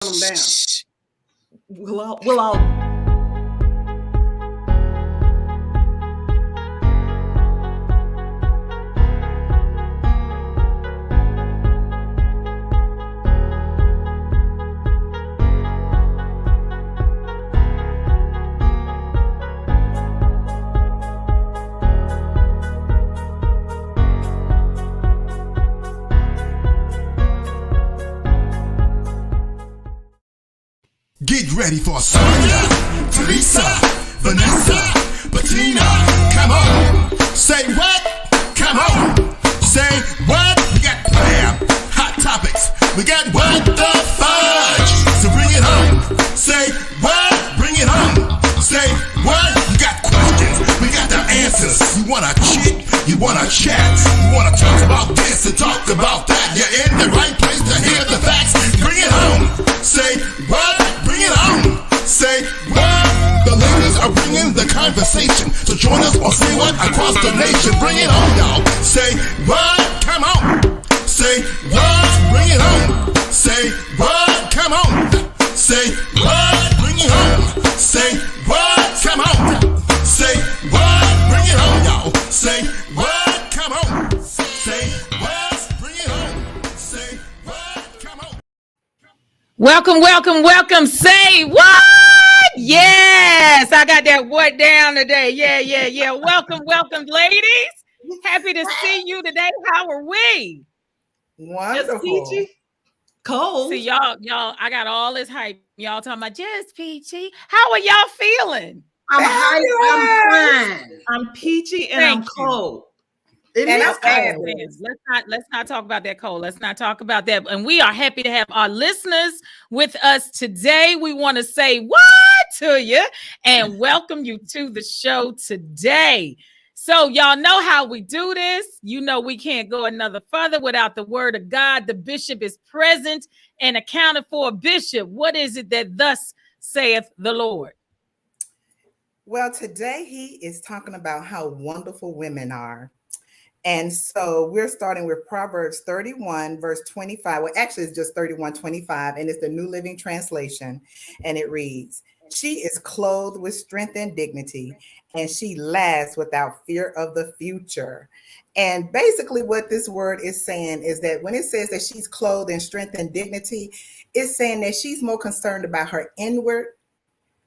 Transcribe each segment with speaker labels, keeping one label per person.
Speaker 1: them down.
Speaker 2: We'll all
Speaker 3: Get ready for Sonia, Teresa, Vanessa, Bettina. Come on. Say what? Come on. Say what? We got hot topics. We got what the fudge. So bring it on. Say what? Bring it on. Say what? You got questions. We got the answers. You wanna chit? You wanna chat? You wanna talk about this and talk about that? You're in the right place to hear the facts. Bring it on. Say what? Bring it on. Say what? The ladies are bringing the conversation. So join us on Say What across the nation. Bring it on, y'all. Say what? Come on. Say what? Bring it on. Say what? Come on. Say what? Bring it on. Say what? Come on. Say what? Bring it on, y'all. Say what? Come on. Say what? Bring it on. Say what? Come on.
Speaker 4: Welcome. Say what? Yes, I got that what down today. Yeah. Welcome, ladies. Happy to see you today. How are we?
Speaker 2: Wonderful. Peachy. Cold.
Speaker 4: See, y'all, I got all this hype. Y'all talking about just peachy. How are y'all feeling?
Speaker 1: I'm hype. I'm fine.
Speaker 2: I'm peachy and I'm cold.
Speaker 4: Let's not talk about that cold. Let's not talk about that. And we are happy to have our listeners with us today. We want to say what to you and welcome you to the show today. So y'all know how we do this. You know we can't go another further without the word of God. The bishop is present and accounted for. Bishop, what is it that thus saith the Lord?
Speaker 5: Well, today he is talking about how wonderful women are. And so we're starting with Proverbs 31, verse 25. Well, actually, it's just 31:25, and it's the New Living Translation. And it reads, "She is clothed with strength and dignity, and she laughs without fear of the future." And basically what this word is saying is that when it says that she's clothed in strength and dignity, it's saying that she's more concerned about her inward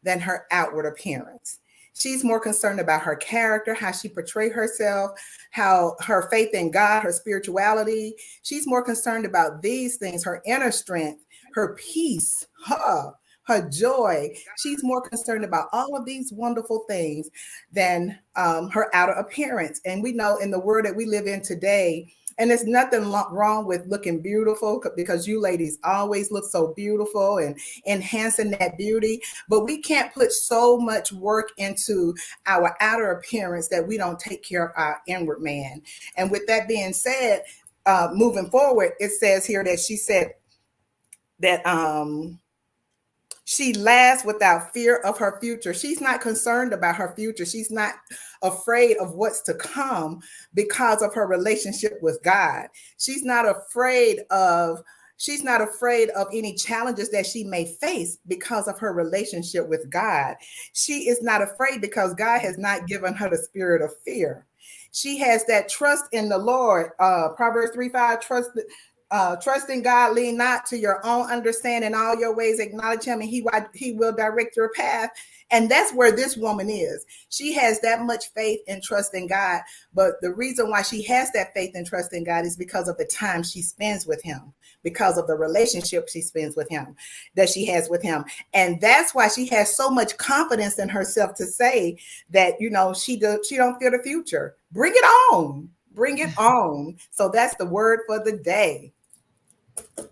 Speaker 5: than her outward appearance. She's more concerned about her character, how she portrays herself, how her faith in God, her spirituality. She's more concerned about these things, her inner strength, her peace, her joy. She's more concerned about all of these wonderful things than her outer appearance. And we know in the world that we live in today, and there's nothing wrong with looking beautiful because you ladies always look so beautiful and enhancing that beauty. But we can't put so much work into our outer appearance that we don't take care of our inward man. And with that being said, moving forward, it says here that she said that she laughs without fear of her future. She's not concerned about her future. She's not afraid of what's to come because of her relationship with God. She's not afraid of any challenges that she may face because of her relationship with God. She is not afraid because God has not given her the spirit of fear. She has that trust in the Lord. Proverbs 3:5, trust in God, lean not to your own understanding, all your ways acknowledge him, and he will direct your path. And that's where this woman is. She has that much faith and trust in God. But the reason why she has that faith and trust in God is because of the time she spends with him, because of the relationship she spends with him, that she has with him. And that's why she has so much confidence in herself to say that, she don't fear the future. Bring it on. Bring it on. So that's the word for the day.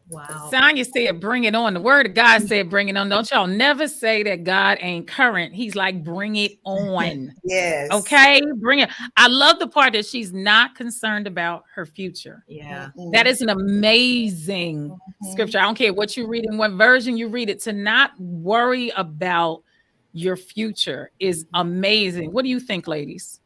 Speaker 4: Wow. Sonia said, bring it on. The word of God said, bring it on. Don't y'all never say that God ain't current. He's like, bring it on.
Speaker 5: Yes.
Speaker 4: Okay. Bring it. I love the part that she's not concerned about her future.
Speaker 2: Yeah.
Speaker 4: Mm-hmm. That is an amazing scripture. I don't care what you read in what version you read it. To not worry about your future is amazing. What do you think, ladies?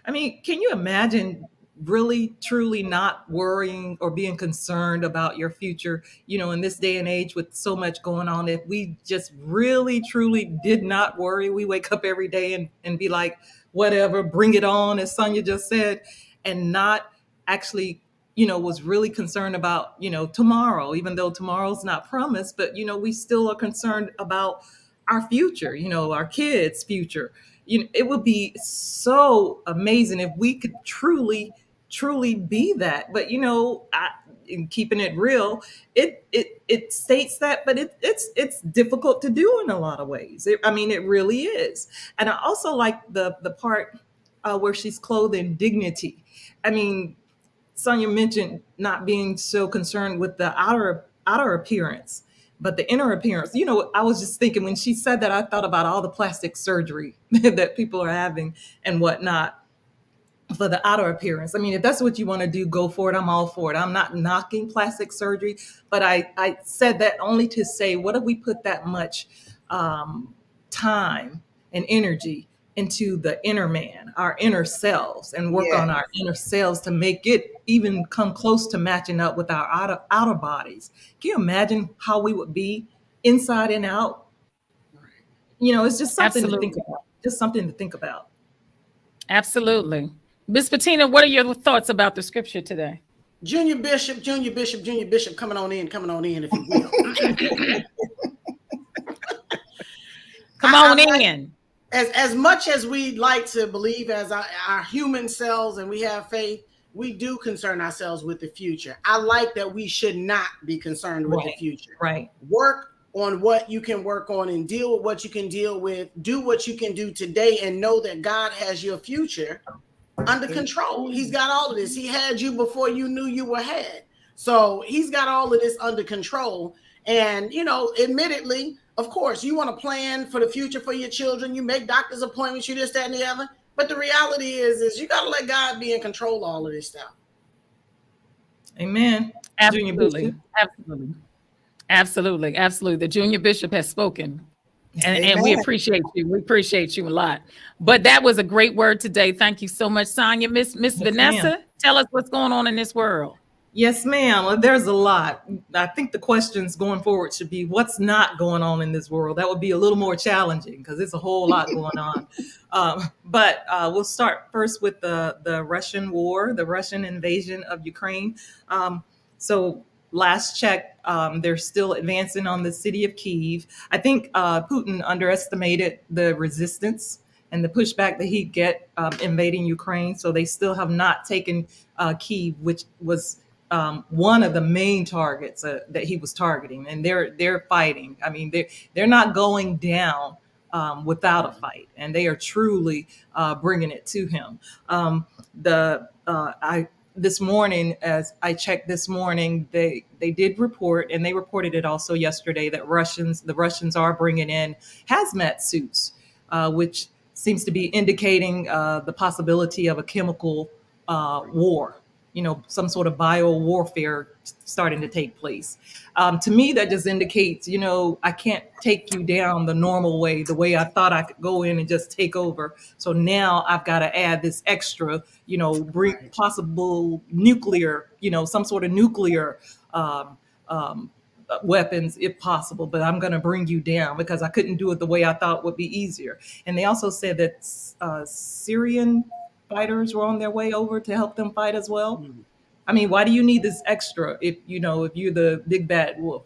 Speaker 2: I mean, can you imagine really truly not worrying or being concerned about your future, in this day and age with so much going on, if we just really truly did not worry, we wake up every day and be like, whatever, bring it on, as Sonia just said, and not actually, was really concerned about, tomorrow, even though tomorrow's not promised, but, we still are concerned about our future, our kids' future. It would be so amazing if we could truly be that. But in keeping it real, it states that, but it's difficult to do in a lot of ways. It really is. And I also like the part where she's clothed in dignity. Sonia mentioned not being so concerned with the outer appearance, but the inner appearance. I was just thinking when she said that, I thought about all the plastic surgery that people are having and whatnot for the outer appearance. If that's what you want to do, go for it. I'm all for it. I'm not knocking plastic surgery, but I said that only to say, what if we put that much time and energy into the inner man, our inner selves, and work on our inner selves to make it even come close to matching up with our outer bodies. Can you imagine how we would be inside and out? It's just something to think about. Just something to think about.
Speaker 4: Absolutely. Miss Bettina, what are your thoughts about the scripture today?
Speaker 1: Junior Bishop coming on in, if you will.
Speaker 4: Come on in.
Speaker 1: As much as we like to believe as our human selves and we have faith, we do concern ourselves with the future. I like that we should not be concerned with the future.
Speaker 2: Right.
Speaker 1: Work on what you can work on and deal with what you can deal with. Do what you can do today and know that God has your future under control. He's got all of this. He had you before you knew you were had. So he's got all of this under control. And, admittedly, of course, you want to plan for the future for your children. You make doctor's appointments, you this, that, and the other. But the reality is you got to let God be in control of all of this stuff.
Speaker 2: Amen.
Speaker 4: Absolutely. Absolutely. The junior bishop has spoken. And we appreciate you. We appreciate you a lot. But that was a great word today. Thank you so much, Sonia. Miss Vanessa, ma'am. Tell us what's going on in this world.
Speaker 2: Yes, ma'am. Well, there's a lot. I think the questions going forward should be what's not going on in this world. That would be a little more challenging because it's a whole lot going on. But we'll start first with the Russian war, the Russian invasion of Ukraine. So last check, they're still advancing on the city of Kyiv. I think Putin underestimated the resistance and the pushback that he'd get invading Ukraine. So they still have not taken Kyiv, which was one of the main targets that he was targeting, and they're fighting. They're not going down without a fight, and they are truly bringing it to him. This morning, as I checked this morning, they did report, and they reported it also yesterday, that the Russians are bringing in hazmat suits, which seems to be indicating the possibility of a chemical war. Some sort of bio warfare starting to take place. To me, that just indicates, I can't take you down the normal way, the way I thought I could go in and just take over. So now I've got to add this extra, bring possible nuclear, some sort of nuclear weapons if possible, but I'm going to bring you down because I couldn't do it the way I thought would be easier. And they also said that Syrian fighters were on their way over to help them fight as well. Why do you need this extra if you're the big bad wolf?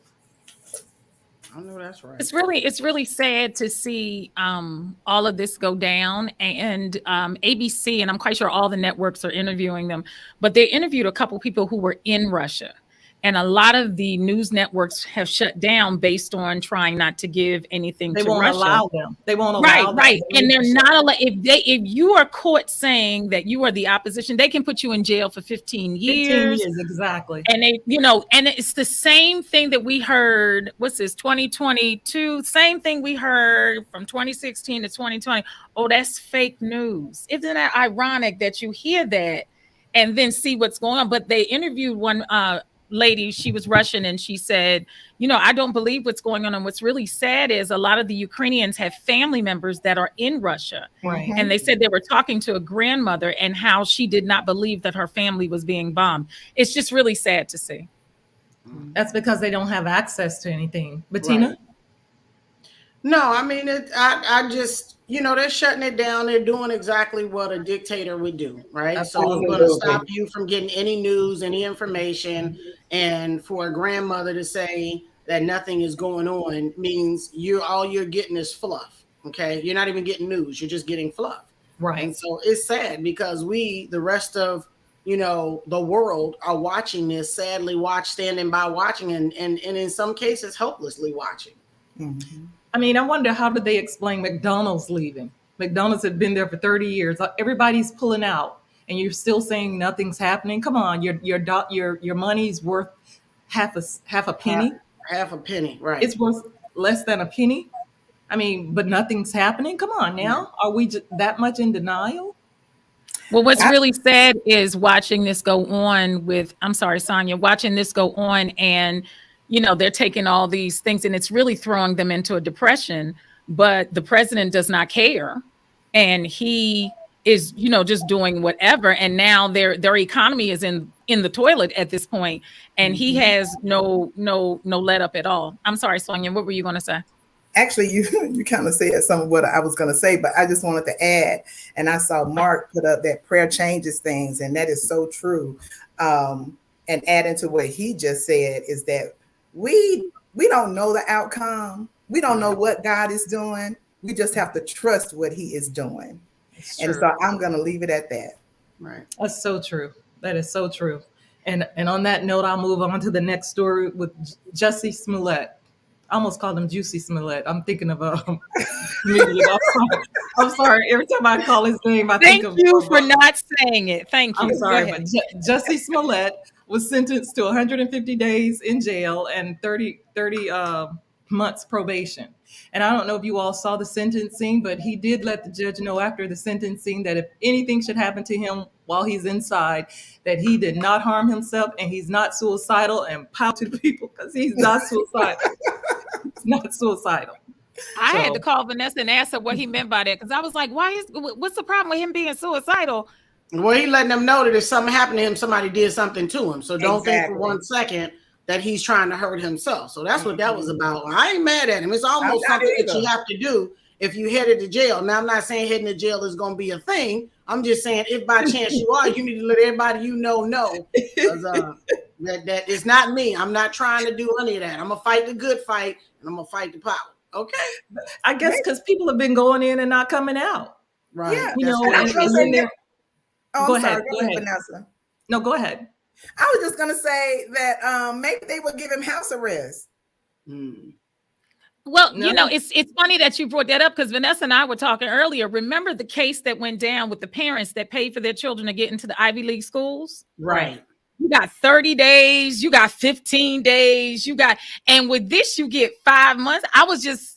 Speaker 1: I know that's right.
Speaker 4: It's really sad to see all of this go down, and ABC, and I'm quite sure all the networks are interviewing them, but they interviewed a couple people who were in Russia. And a lot of the news networks have shut down based on trying not to give anything to Russia. They won't allow them.
Speaker 2: They won't allow them.
Speaker 4: Right. And they're not allowed. If you are caught saying that you are the opposition, they can put you in jail for 15 years.
Speaker 2: 15 years, exactly.
Speaker 4: And and it's the same thing that we heard, 2022, same thing we heard from 2016 to 2020. Oh, that's fake news. Isn't that ironic that you hear that and then see what's going on? But they interviewed one lady, she was Russian, and she said, I don't believe what's going on. And what's really sad is a lot of the Ukrainians have family members that are in Russia.
Speaker 2: Right.
Speaker 4: And they said they were talking to a grandmother and how she did not believe that her family was being bombed. It's just really sad to see.
Speaker 2: That's because they don't have access to anything. Bettina?
Speaker 1: Right. No, I mean, I just, they're shutting it down. They're doing exactly what a dictator would do, right?
Speaker 2: Absolutely.
Speaker 1: So we're going to stop you from getting any news, any information. And for a grandmother to say that nothing is going on means all you're getting is fluff, okay? You're not even getting news. You're just getting fluff.
Speaker 2: Right.
Speaker 1: And so it's sad because the rest of, the world are watching this, sadly standing by watching, and in some cases, helplessly watching.
Speaker 5: Mm-hmm.
Speaker 2: I mean, I wonder, how did they explain McDonald's leaving? McDonald's had been there for 30 years. Everybody's pulling out, and you're still saying nothing's happening. Come on, your money's worth half a penny.
Speaker 1: Half a penny, right?
Speaker 2: It's worth less than a penny. I mean, but nothing's happening. Come on now, are we just that much in denial?
Speaker 4: Well, what's really sad is watching this go on I'm sorry, Sonia, watching this go on, and they're taking all these things and it's really throwing them into a depression, but the president does not care. And he is, just doing whatever. And now their economy is in the toilet at this point, and he has no let up at all. I'm sorry, Sonia, what were you going to say?
Speaker 5: Actually, you kind of said some of what I was going to say, but I just wanted to add, and I saw Mark put up that prayer changes things, and that is so true. And adding to what he just said is that we don't know the outcome. We don't know what God is doing. We just have to trust what he is doing. And so I'm going to leave it at that.
Speaker 1: Right.
Speaker 2: That's so true. That is so true. And on that note, I'll move on to the next story with Jussie Smollett. I almost called him Juicy Smollett. I'm thinking of comedian. I'm sorry. Every time I call his name, I think of.
Speaker 4: Thank you for not saying it. Thank you.
Speaker 2: I'm sorry, but Jussie Smollett was sentenced to 150 days in jail and 30 months probation. And I don't know if you all saw the sentencing, but he did let the judge know after the sentencing that if anything should happen to him while he's inside, that he did not harm himself and he's not suicidal, and pout to the people because he's not suicidal. He's not suicidal.
Speaker 4: I had to call Vanessa and ask her what he meant by that, because I was like, what's the problem with him being suicidal?
Speaker 1: Well, he letting them know that if something happened to him, somebody did something to him. So don't think for 1 second that he's trying to hurt himself. So that's what that was about. I ain't mad at him. It's almost something that you have to do if you headed to jail. Now, I'm not saying heading to jail is going to be a thing. I'm just saying if by chance you are, you need to let everybody know. That it's not me. I'm not trying to do any of that. I'm going to fight the good fight, and I'm going to fight the power. Okay?
Speaker 2: I guess because people have been going in and not coming out.
Speaker 1: Right.
Speaker 5: Yeah.
Speaker 2: Go ahead,
Speaker 5: Vanessa.
Speaker 2: No, go ahead.
Speaker 5: I was just going to say that maybe they would give him house arrest.
Speaker 4: Well, it's funny that you brought that up, because Vanessa and I were talking earlier. Remember the case that went down with the parents that paid for their children to get into the Ivy League schools?
Speaker 1: Right.
Speaker 4: You got 30 days, you got 15 days, and with this, you get 5 months.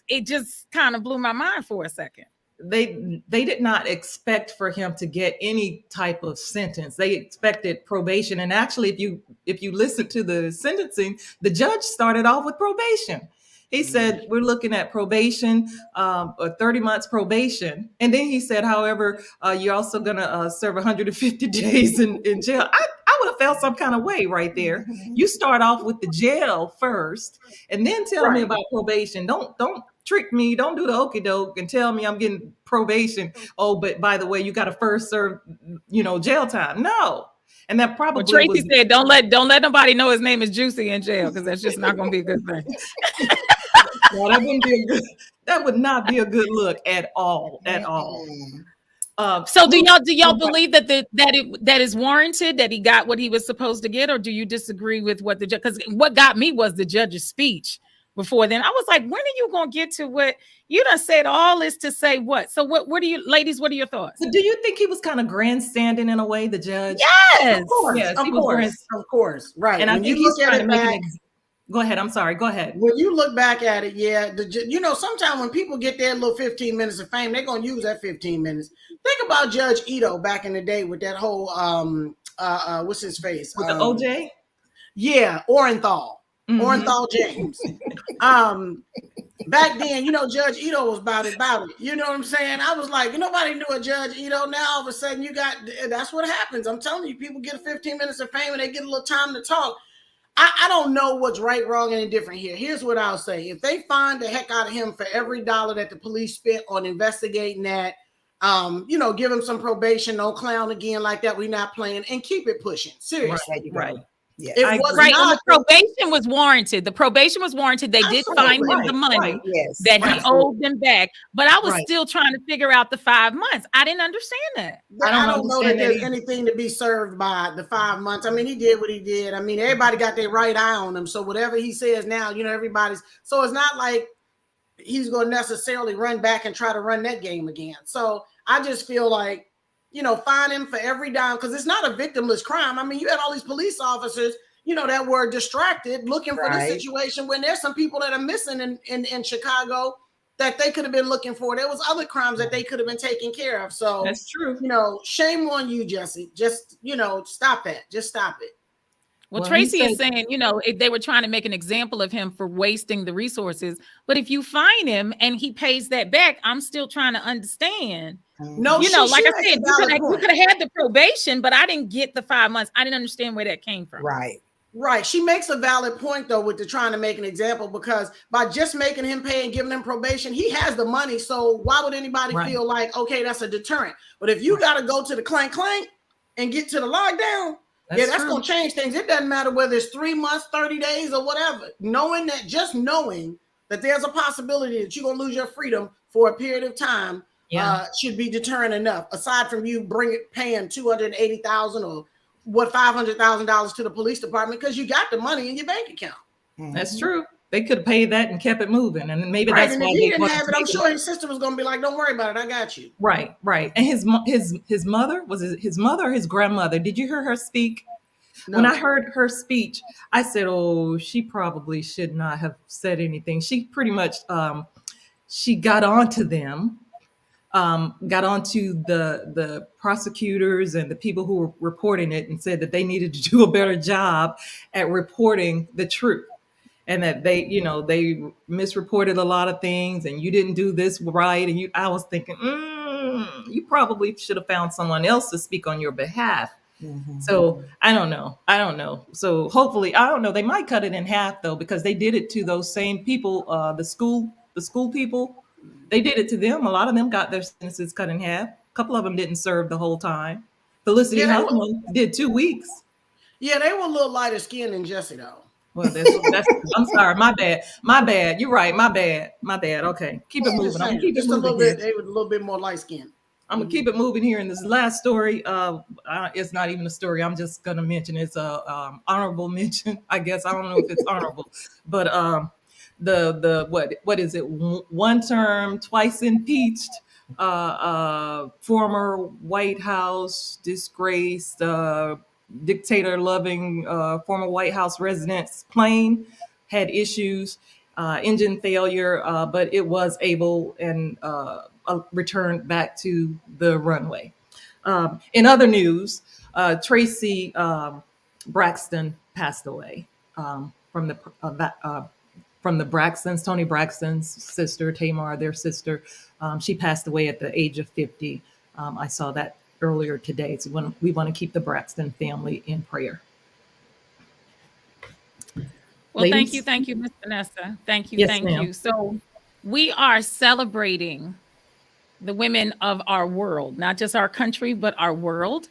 Speaker 4: It just kind of blew my mind for a second.
Speaker 2: They did not expect for him to get any type of sentence. They expected probation. And actually, if you listen to the sentencing, the judge started off with probation. He said, we're looking at probation, or 30 months probation. And then he said, however, you're also going to serve 150 days in jail. I would have felt some kind of way right there. You start off with the jail first and then tell me about probation. Don't trick me. Don't do the okie doke and tell me I'm getting probation. Oh, but by the way, you got to first serve, jail time. No. And that probably
Speaker 4: Tracy said, don't let nobody know his name is Juicy in jail, because that's just not going to be a good thing.
Speaker 2: No, that would not be a good look at all.
Speaker 4: So do y'all believe that is warranted, that he got what he was supposed to get, or do you disagree with what the judge? Because what got me was the judge's speech before then. I was like, when are you going to get to what you done said all this to say what? So what do you, ladies, what are your thoughts?
Speaker 2: So do you think he was kind of grandstanding in a way, the judge?
Speaker 4: Yes.
Speaker 1: Of course.
Speaker 2: Yes,
Speaker 1: Of course. Right.
Speaker 2: And I think he's trying to make an Go ahead. I'm sorry. Go ahead.
Speaker 1: When you look back at it, sometimes when people get their little 15 minutes of fame, they're going to use that 15 minutes. Think about Judge Ito back in the day with that whole, what's his face?
Speaker 2: With the OJ?
Speaker 1: Yeah, Orenthal.
Speaker 2: Mhm.
Speaker 1: Orenthal James. Back then, Judge Ito was about it. You know what I'm saying? I was like, nobody knew a Judge Ito. Now all of a sudden that's what happens. I'm telling you, people get 15 minutes of fame and they get a little time to talk. I don't know what's right, wrong, and indifferent here. Here's what I'll say. If they find the heck out of him for every dollar that the police spent on investigating that, give him some probation, no clown again like that, we're not playing, and keep it pushing. Seriously.
Speaker 2: Right.
Speaker 5: Yeah.
Speaker 1: It was
Speaker 4: right.
Speaker 1: not,
Speaker 4: And the probation was warranted. The probation was warranted. They did find him the money that he owed them back. But I was still trying to figure out the 5 months. I didn't understand that.
Speaker 1: I don't know that there's anything to be served by the 5 months. I mean, he did what he did. I mean, everybody got their right eye on him. So whatever he says now, everybody's. So it's not like he's going to necessarily run back and try to run that game again. So I just feel like, fine him for every dime, because it's not a victimless crime. I mean, you had all these police officers, that were distracted looking for this situation when there's some people that are missing in Chicago that they could have been looking for. There was other crimes that they could have been taking care of. So
Speaker 2: that's true.
Speaker 1: Shame on you, Jesse. Just, stop that. Just stop it.
Speaker 4: Well, Tracy is saying, they were trying to make an example of him for wasting the resources. But if you fine him and he pays that back, I'm still trying to understand.
Speaker 1: No,
Speaker 4: like I said, you could have had the probation, but I didn't get the 5 months. I didn't understand where that came from.
Speaker 1: Right. She makes a valid point, though, with the trying to make an example, because by just making him pay and giving him probation, he has the money. So why would anybody feel like, okay, that's a deterrent? But if you got to go to the clank and get to the lockdown, that's going to change things. It doesn't matter whether it's 3 months, 30 days, or whatever. Knowing that there's a possibility that you're going to lose your freedom for a period of time should be deterrent enough, aside from you paying $280,000 or $500,000 to the police department because you got the money in your bank account.
Speaker 2: That's true. They could have paid that and kept it moving, and maybe that's why
Speaker 1: he didn't have it. I'm sure his sister was going to be like, "Don't worry about it, I got you."
Speaker 2: Right. And his mother, was it his mother or his grandmother? Did you hear her speak? No. When I heard her speech, I said, "Oh, she probably should not have said anything." She pretty much she got onto them. Got onto the prosecutors and the people who were reporting it and said that they needed to do a better job at reporting the truth, and that they misreported a lot of things, and you didn't do this right. And I was thinking, you probably should have found someone else to speak on your behalf. Mm-hmm. So I don't know. So hopefully, I don't know. They might cut it in half though, because they did it to those same people, the school people. They did it to them. A lot of them got their sentences cut in half. A couple of them didn't serve the whole time. Felicity Huffman did 2 weeks.
Speaker 1: Yeah, they were a little lighter skinned than Jesse, though.
Speaker 2: Well, that's I'm sorry. My bad. You're right. My bad. Okay. Keep it moving. I'm gonna keep it moving.
Speaker 1: A little bit. They were a little bit more light skinned.
Speaker 2: I'm gonna keep it moving here in this last story. It's not even a story. I'm just gonna mention it's a honorable mention. I guess I don't know if it's honorable, but the what is it? One term, twice impeached, former White House disgraced, dictator loving former White House resident's plane had issues, engine failure, but it was able and returned back to the runway. In other news, Tracy Braxton passed away from the Braxtons, Tony Braxton's sister, Tamar, their sister. She passed away at the age of 50. I saw that earlier today. So we want to keep the Braxton family in prayer.
Speaker 4: Well, thank you, Ms. Vanessa. Thank you,
Speaker 2: yes,
Speaker 4: thank
Speaker 2: ma'am.
Speaker 4: you. So we are celebrating the women of our world, not just our country, but our world.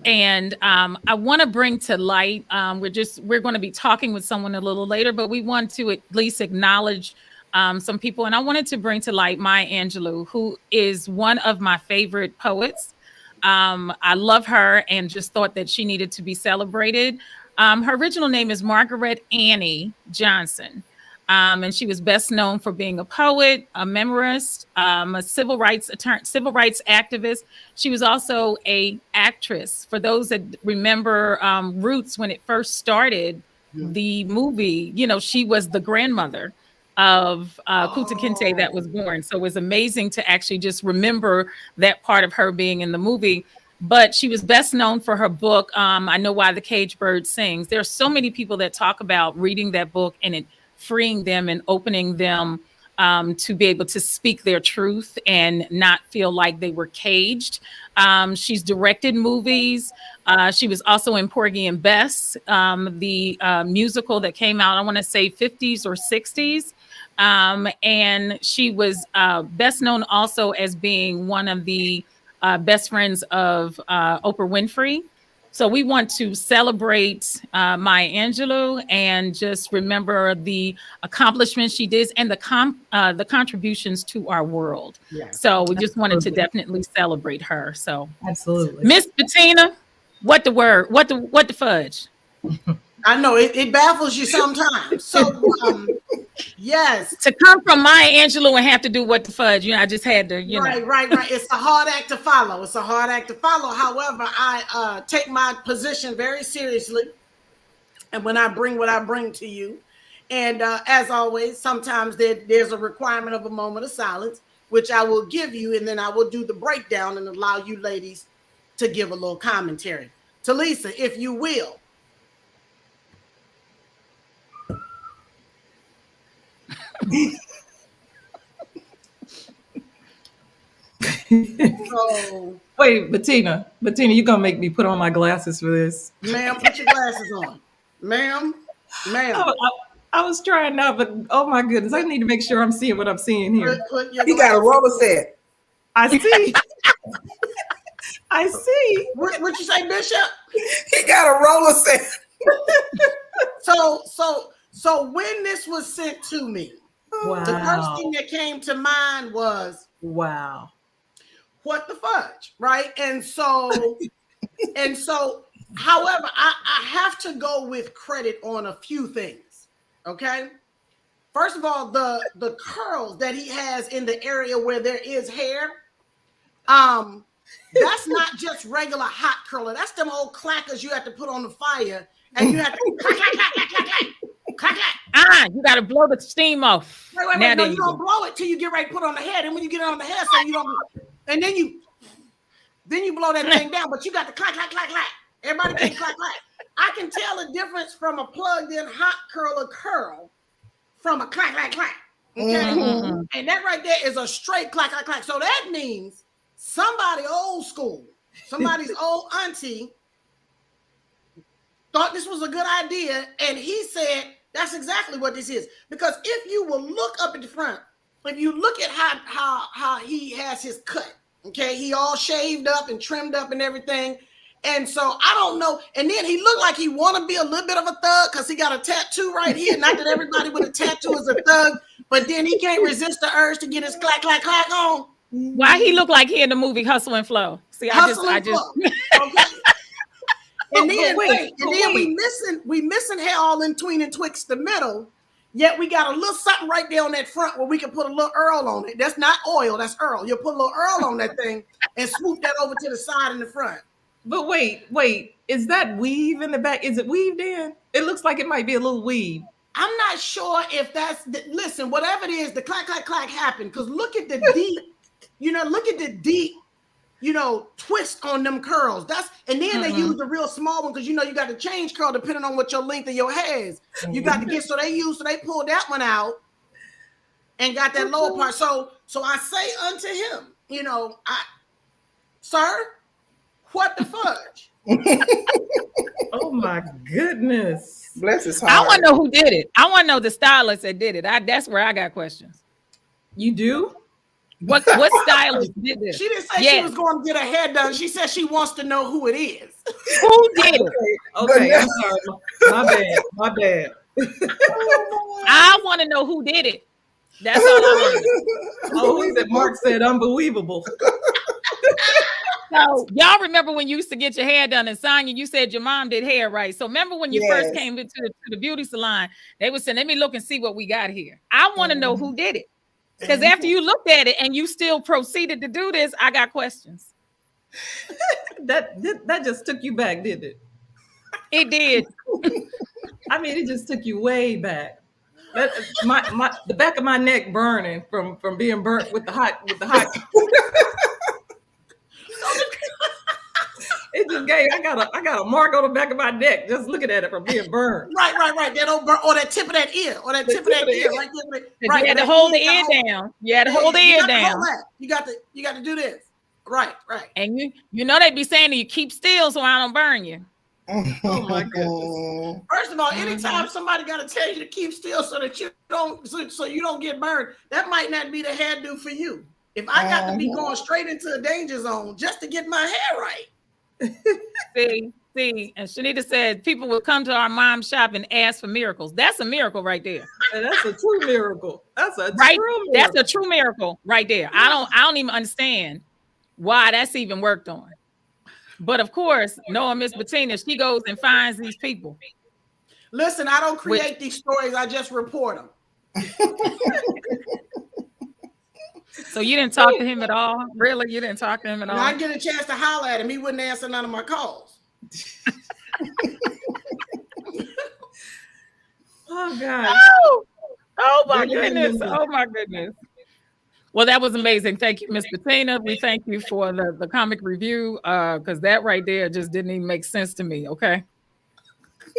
Speaker 4: And I want to bring to light, we're going to be talking with someone a little later, but we want to at least acknowledge some people. And I wanted to bring to light Maya Angelou, who is one of my favorite poets. I love her and just thought that she needed to be celebrated. Her original name is Margaret Annie Johnson. And she was best known for being a poet, a memoirist, a civil rights activist. She was also an actress. For those that remember Roots, when it first started, the movie, she was the grandmother of Kunta Kinte that was born. So it was amazing to actually just remember that part of her being in the movie. but she was best known for her book, I Know Why the Caged Bird Sings. There are so many people that talk about reading that book and it freeing them and opening them to be able to speak their truth and not feel like they were caged. She's directed movies. She was also in Porgy and Bess, the musical that came out, I want to say 50s or 60s. And she was best known also as being one of the best friends of Oprah Winfrey. So we want to celebrate Maya Angelou and just remember the accomplishments she did and the contributions to our world.
Speaker 1: Yes.
Speaker 4: So we just wanted to definitely celebrate her. So
Speaker 2: Absolutely.
Speaker 4: Miss Bettina, what the word? What the fudge?
Speaker 1: I know it baffles you sometimes. So yes.
Speaker 4: To come from Maya Angelou and have to do what the fudge, I just had to,
Speaker 1: Right. It's a hard act to follow. However, I take my position very seriously, and when I bring what I bring to you, and as always, sometimes there's a requirement of a moment of silence, which I will give you, and then I will do the breakdown and allow you ladies to give a little commentary. Talisa, if you will. So,
Speaker 2: Wait, Bettina, you're gonna make me put on my glasses for this.
Speaker 1: ma'am, put your glasses on. Ma'am.
Speaker 2: I was trying now, but oh my goodness, I need to make sure I'm seeing what I'm seeing here.
Speaker 1: Put your
Speaker 5: He got a roller set.
Speaker 2: I see. I see.
Speaker 1: What you say, Bishop?
Speaker 5: He got a roller set.
Speaker 1: So when this was sent to me,
Speaker 2: Wow.
Speaker 1: the first thing that came to mind was,
Speaker 2: Wow.
Speaker 1: what the fudge, right? And so, however, I have to go with credit on a few things, okay? First of all, the curls that he has in the area where there is hair, that's not just regular hot curler. That's them old clackers you have to put on the fire, and you have to clack, clack, clack, clack, clack, clack, clack, clack.
Speaker 4: You got to blow the steam off.
Speaker 1: Wait. No, you don't blow it till you get ready to put it on the head. And when you get it on the head, so you don't, and then you blow that thing down. But you got the clack, clack, clack, clack. Everybody can clack, clack. I can tell the difference from a plugged-in hot curler curl from a clack, clack, clack. Okay, and that right there is a straight clack, clack, clack. So that means somebody old school, somebody's old auntie thought this was a good idea, and he said that's exactly what this is. Because if you will look up at the front, if you look at how he has his cut, okay, he all shaved up and trimmed up and everything. And so I don't know. And then he looked like he want to be a little bit of a thug because he got a tattoo right here. Not that everybody with a tattoo is a thug, but then he can't resist the urge to get his clack, clack, clack on.
Speaker 4: Why he look like he in the movie Hustle and Flow? See,
Speaker 1: Hustle
Speaker 4: I
Speaker 1: and
Speaker 4: just
Speaker 1: Flow. Okay. And then
Speaker 2: wait.
Speaker 1: we missing hair all in between and twixt the middle. Yet we got a little something right there on that front where we can put a little Earl on it. That's not oil, that's Earl. You'll put a little Earl on that thing and swoop that over to the side and the front.
Speaker 2: But wait, is that weave in the back? Is it weaved in? It looks like it might be a little weave.
Speaker 1: I'm not sure if listen, whatever it is, the clack, clack, clack happened. Because look at the deep, twist on them curls. And then they use the real small one because you got to change curl depending on what your length of your hair is. You got to get, so they pulled that one out and got that lower part. So I say unto him, sir, what the fudge?
Speaker 2: Oh my goodness.
Speaker 5: Bless his heart.
Speaker 4: I want to know who did it. I want to know the stylist that did it. That's where I got questions.
Speaker 2: You do?
Speaker 4: What stylist did this?
Speaker 1: She didn't say she was going to get her hair done. She said she wants to know who it is.
Speaker 4: Who did it?
Speaker 2: Okay, I'm sorry. My bad.
Speaker 4: I want to know who did it. That's all I want.
Speaker 2: Oh, who said? Mark said unbelievable.
Speaker 4: So y'all remember when you used to get your hair done, and Sonya, you said your mom did hair, right? So remember when you first came into the beauty salon, they would say, "Let me look and see what we got here." I want to know who did it. Because after you looked at it and you still proceeded to do this, I got questions.
Speaker 2: That just took you back, didn't it?
Speaker 4: It did.
Speaker 2: I mean, it just took you way back. The back of my neck burning from being burnt with the hot. It just gave. I got a mark on the back of my neck just looking at it from being burned.
Speaker 1: Right. That old burn, or that tip of that ear, or that
Speaker 2: The
Speaker 1: tip of
Speaker 2: tip
Speaker 1: that
Speaker 2: of the
Speaker 1: ear,
Speaker 2: ear.
Speaker 1: right there.
Speaker 4: You had to
Speaker 1: that
Speaker 4: hold the
Speaker 1: you
Speaker 4: ear
Speaker 1: gotta
Speaker 4: down. You had to
Speaker 1: yeah,
Speaker 4: hold the
Speaker 1: you
Speaker 4: ear
Speaker 1: got to hold
Speaker 4: down.
Speaker 1: that. You got to do this. Right.
Speaker 4: And you know they be saying to you, keep still so I don't burn you.
Speaker 2: Oh my goodness.
Speaker 1: First of all, anytime somebody got to tell you to keep still so that you don't so you don't get burned, that might not be the hairdo for you. If I got to be going straight into a danger zone just to get my hair right.
Speaker 4: See, and Shanita said people would come to our mom's shop and ask for miracles. That's a miracle right there.
Speaker 2: And that's a true miracle. That's a
Speaker 4: Right?
Speaker 2: true miracle.
Speaker 4: That's a true miracle right there. I don't even understand why that's even worked on. But of course, knowing Miss Bettina, she goes and finds these people.
Speaker 1: Listen, I don't create these stories. I just report them.
Speaker 4: So you didn't talk to him at all? Really? You didn't talk to him at all?
Speaker 1: When I get a chance to holler at him, he wouldn't answer none of my calls.
Speaker 2: Oh God.
Speaker 4: Oh my goodness. Oh my goodness. Well, that was amazing. Thank you, Miss Bettina. We thank you for the comic review, because that right there just didn't even make sense to me. Okay.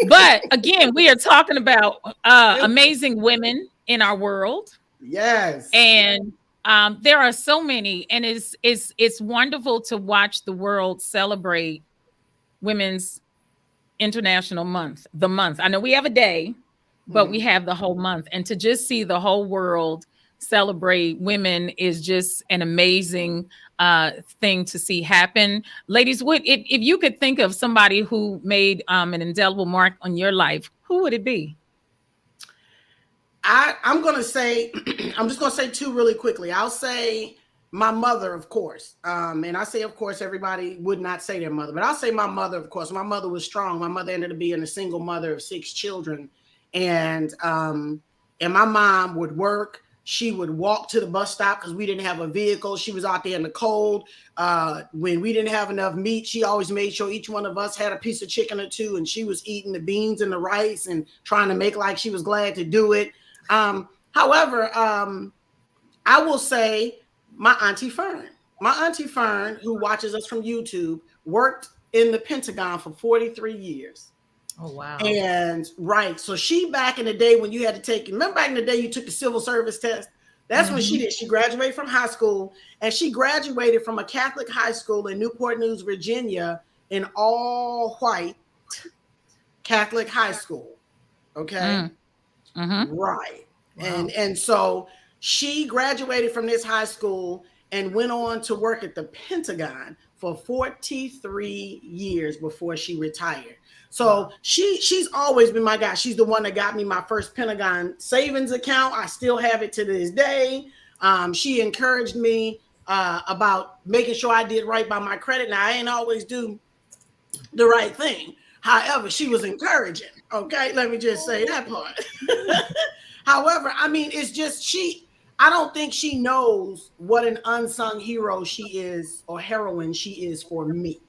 Speaker 4: But again, we are talking about amazing women in our world.
Speaker 1: Yes.
Speaker 4: And there are so many, and it's wonderful to watch the world celebrate Women's International Month, the month. I know we have a day, but we have the whole month. And to just see the whole world celebrate women is just an amazing thing to see happen. Ladies, if you could think of somebody who made an indelible mark on your life, who would it be?
Speaker 1: I'm going to say, I'm just going to say two really quickly. I'll say my mother, of course. And I say, of course, everybody would not say their mother, but I'll say my mother, of course. My mother was strong. My mother ended up being a single mother of 6 children. And my mom would work. She would walk to the bus stop because we didn't have a vehicle. She was out there in the cold. When we didn't have enough meat, she always made sure each one of us had a piece of chicken or two, and she was eating the beans and the rice and trying to make like she was glad to do it. However, I will say my Auntie Fern. My Auntie Fern, who watches us from YouTube, worked in the Pentagon for 43 years.
Speaker 2: Oh, wow.
Speaker 1: And right. So she, back in the day when you had to take, remember back in the day you took the civil service test? That's when she did. She graduated from high school, and she graduated from a Catholic high school in Newport News, Virginia, an all white Catholic high school. Okay. Right. Wow. And so she graduated from this high school and went on to work at the Pentagon for 43 years before she retired. So she's always been my guy. She's the one that got me my first Pentagon savings account. I still have it to this day. She encouraged me about making sure I did right by my credit. Now, I ain't always do the right thing. However, she was encouraging. Okay, let me just say that part. However, I mean, it's just I don't think she knows what an unsung hero she is or heroine she is for me.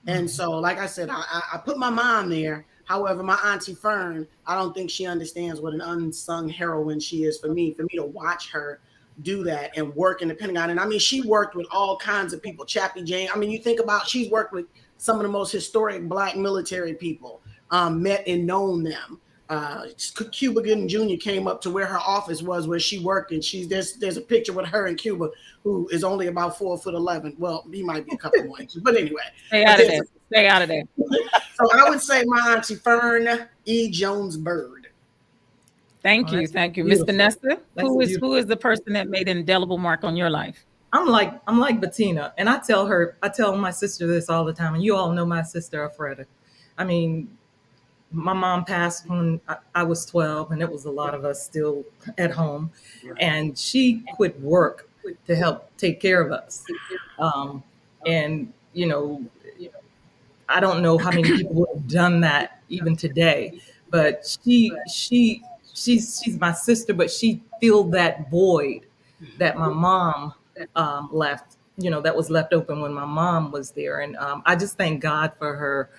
Speaker 1: And so, like I said, I put my mom there. However, my Auntie Fern, I don't think she understands what an unsung heroine she is for me to watch her do that and work in the Pentagon. And I mean, she worked with all kinds of people, Chappie Jane. I mean, you think about, she's worked with some of the most historic Black military people, met and known them. Cuba Gooding Jr. came up to where her office was, where she worked, and there's a picture with her in Cuba, who is only about 4'11". Well, he might be a couple more inches, but anyway.
Speaker 4: Stay out of there. Stay out of there.
Speaker 1: So I would say my Auntie Fern E. Jones Bird.
Speaker 4: Thank you, Miss Vanessa. Who is the person that made an indelible mark on your life?
Speaker 2: I'm like Bettina, and I tell my sister this all the time, and you all know my sister Alfreda. I mean, my mom passed when I was 12, and it was a lot of us still at home. And she quit work to help take care of us. And, you know, I don't know how many people would have done that even today. But she's my sister, but she filled that void that my mom left, that was left open when my mom was there. And I just thank God for her.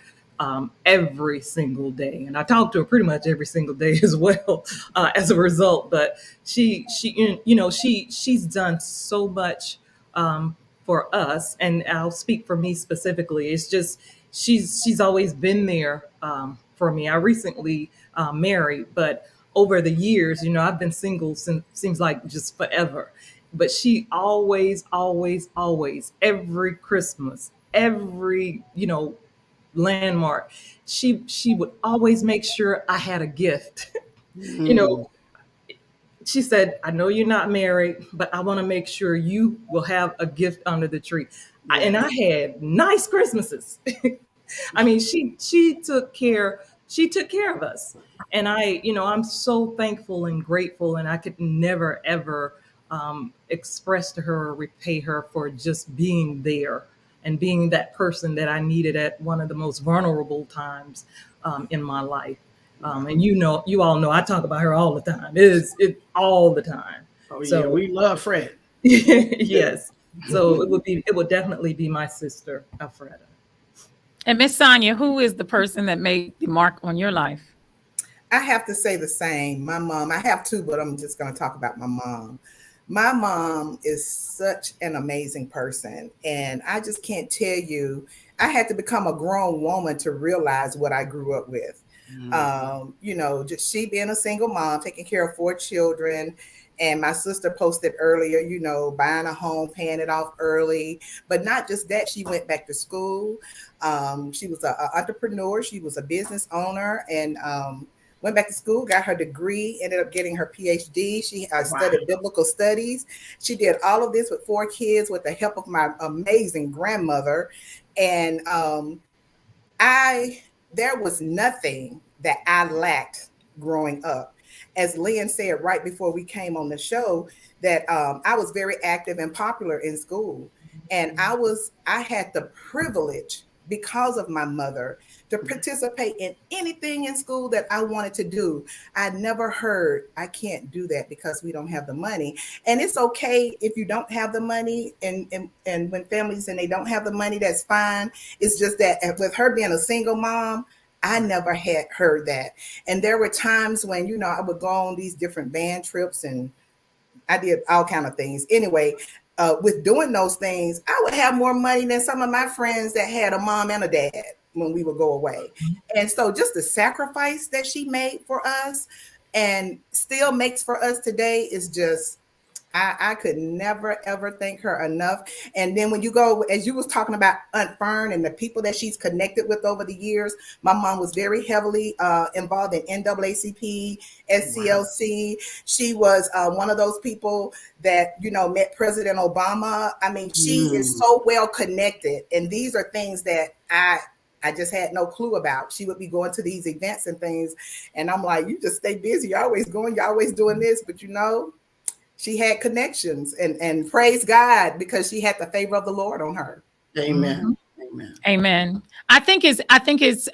Speaker 2: Every single day, and I talk to her pretty much every single day as well, as a result. But she's done so much for us, and I'll speak for me specifically. It's just she's always been there for me. I recently married, but over the years, I've been single since seems like just forever. But she always, always, always, every Christmas, every landmark, she would always make sure I had a gift. you
Speaker 1: Mm.
Speaker 2: know, she said, I know you're not married, but I want to make sure you will have a gift under the tree. And I
Speaker 1: Yes.
Speaker 2: had nice Christmases. I mean, she took care of us. And I'm so thankful and grateful, and I could never ever express to her or repay her for just being there and being that person that I needed at one of the most vulnerable times in my life. And you all know I talk about her all the time. It all the time.
Speaker 1: Oh yeah,
Speaker 2: So
Speaker 1: we love Fred.
Speaker 2: yes. So it would definitely be my sister, Alfreda.
Speaker 4: And Miss Sonia, who is the person that made the mark on your life?
Speaker 5: I have to say the same. My mom, I have two, but I'm just going to talk about my mom. My mom is such an amazing person. And I just can't tell you, I had to become a grown woman to realize what I grew up with. Just she being a single mom, taking care of four children. And my sister posted earlier, buying a home, paying it off early. But not just that, she went back to school. She was an entrepreneur. She was a business owner, and went back to school, got her degree, ended up getting her PhD. She studied biblical studies. She did all of this with four kids with the help of my amazing grandmother. And there was nothing that I lacked growing up. As Lynn said right before we came on the show, that I was very active and popular in school. And I had the privilege, because of my mother, to participate in anything in school that I wanted to do. I never heard, I can't do that because we don't have the money. And it's okay if you don't have the money, and when families and they don't have the money, that's fine. It's just that with her being a single mom, I never had heard that. And there were times when, I would go on these different band trips, and I did all kind of things. Anyway, with doing those things, I would have more money than some of my friends that had a mom and a dad when we would go away. And so just the sacrifice that she made for us and still makes for us today is just, I could never, ever thank her enough. And then when you go, as you was talking about Aunt Fern and the people that she's connected with over the years, my mom was very heavily involved in NAACP, SCLC. She was one of those people that, met President Obama. I mean, she is so well connected. And these are things that I just had no clue about. She would be going to these events and things. And I'm like, you just stay busy. You're always going, you're always doing this. But she had connections, and praise God, because she had the favor of the Lord on her.
Speaker 1: Amen. Amen.
Speaker 4: Amen. I think it's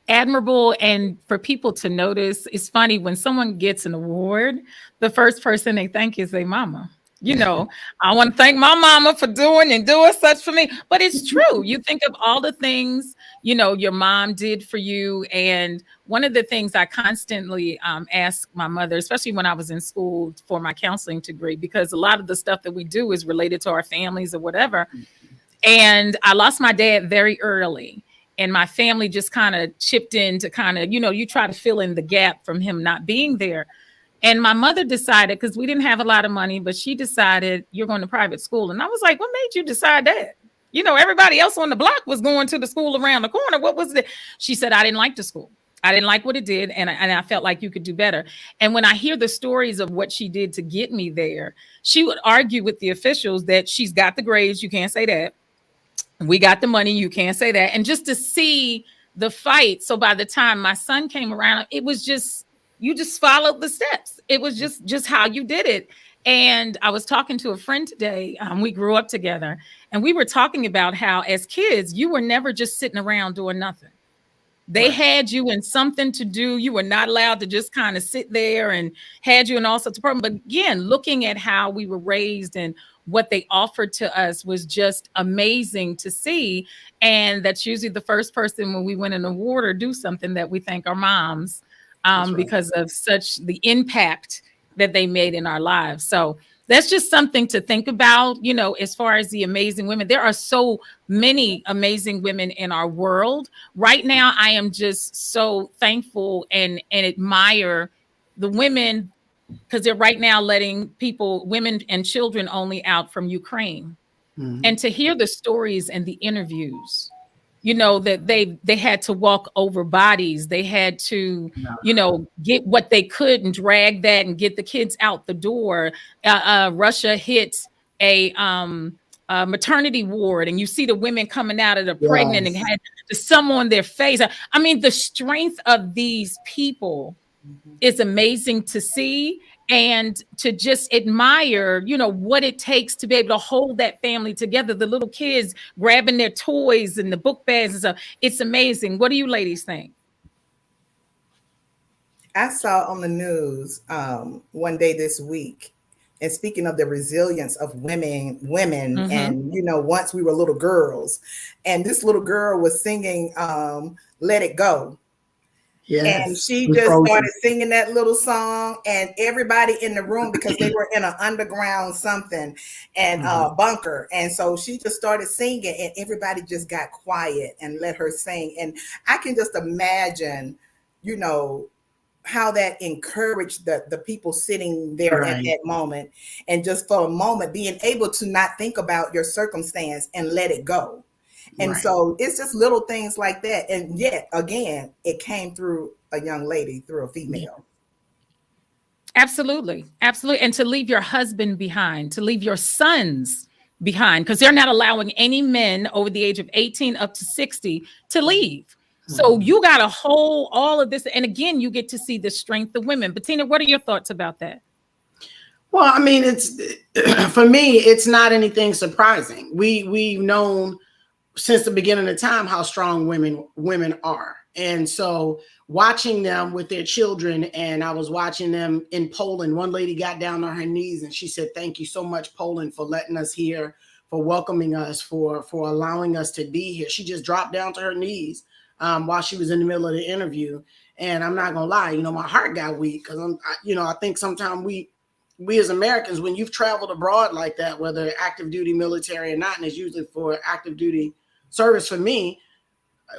Speaker 4: admirable, and for people to notice. It's funny when someone gets an award, the first person they thank is their mama. I want to thank my mama for doing such for me. But it's true. You think of all the things, your mom did for you. And one of the things I constantly ask my mother, especially when I was in school for my counseling degree, because a lot of the stuff that we do is related to our families or whatever. And I lost my dad very early. And my family just kind of chipped in to kind of, you try to fill in the gap from him not being there. And my mother decided, because we didn't have a lot of money, but she decided, you're going to private school. And I was like, what made you decide that? Everybody else on the block was going to the school around the corner. What was it? She said, I didn't like the school. I didn't like what it did. And I felt like you could do better. And when I hear the stories of what she did to get me there, she would argue with the officials that she's got the grades. You can't say that. We got the money. You can't say that. And just to see the fight. So by the time my son came around, it was just, you just followed the steps. It was just how you did it. And I was talking to a friend today. We grew up together, and we were talking about how as kids, you were never just sitting around doing nothing. They had you in something to do. You were not allowed to just kind of sit there, and had you in all sorts of problems. But again, looking at how we were raised and what they offered to us was just amazing to see. And that's usually the first person when we win an award or do something that we thank our moms. Because of such the impact that they made in our lives. So that's just something to think about, as far as the amazing women. There are so many amazing women in our world. Right now, I am just so thankful and admire the women, because they're right now letting women and children only out from Ukraine.
Speaker 1: Mhm.
Speaker 4: And to hear the stories and the interviews, that they had to walk over bodies, they had to get what they could and drag that and get the kids out the door. Russia hit a maternity ward, and you see the women coming out of the pregnant and
Speaker 1: Yes.
Speaker 4: had the some on their face. I mean, the strength of these people is amazing to see, and to just admire, what it takes to be able to hold that family together. The little kids grabbing their toys and the book bags and stuff. It's amazing. What do you ladies think?
Speaker 5: I saw on the news one day this week, and speaking of the resilience of women,
Speaker 4: Mm-hmm.
Speaker 5: and once we were little girls, and this little girl was singing "Let It Go." And
Speaker 1: Yes.
Speaker 5: she
Speaker 1: With
Speaker 5: just
Speaker 1: Frozen.
Speaker 5: started singing that little song, and everybody in the room, because they were in an underground something and bunker. And so she just started singing, and everybody just got quiet and let her sing. And I can just imagine, how that encouraged the people sitting there at
Speaker 1: Right.
Speaker 5: that moment, and just for a moment being able to not think about your circumstance and let it go. And
Speaker 1: Right.
Speaker 5: so it's just little things like that. And yet again, it came through a young lady, through a female.
Speaker 4: Absolutely. Absolutely. And to leave your husband behind, to leave your sons behind, because they're not allowing any men over the age of 18 up to 60 to leave. So you got to hold all of this. And again, you get to see the strength of women. Bettina, what are your thoughts about that?
Speaker 1: Well, I mean, it's for me, it's not anything surprising. We've known since the beginning of time how strong women are. And so watching them with their children, and I was watching them in Poland. One lady got down on her knees and she said, "Thank you so much, Poland, for letting us here, for welcoming us, for allowing us to be here." She just dropped down to her knees while she was in the middle of the interview. And I'm not gonna lie, my heart got weak, because I think sometimes we as Americans, when you've traveled abroad like that, whether active duty military or not, and it's usually for active duty service, for me,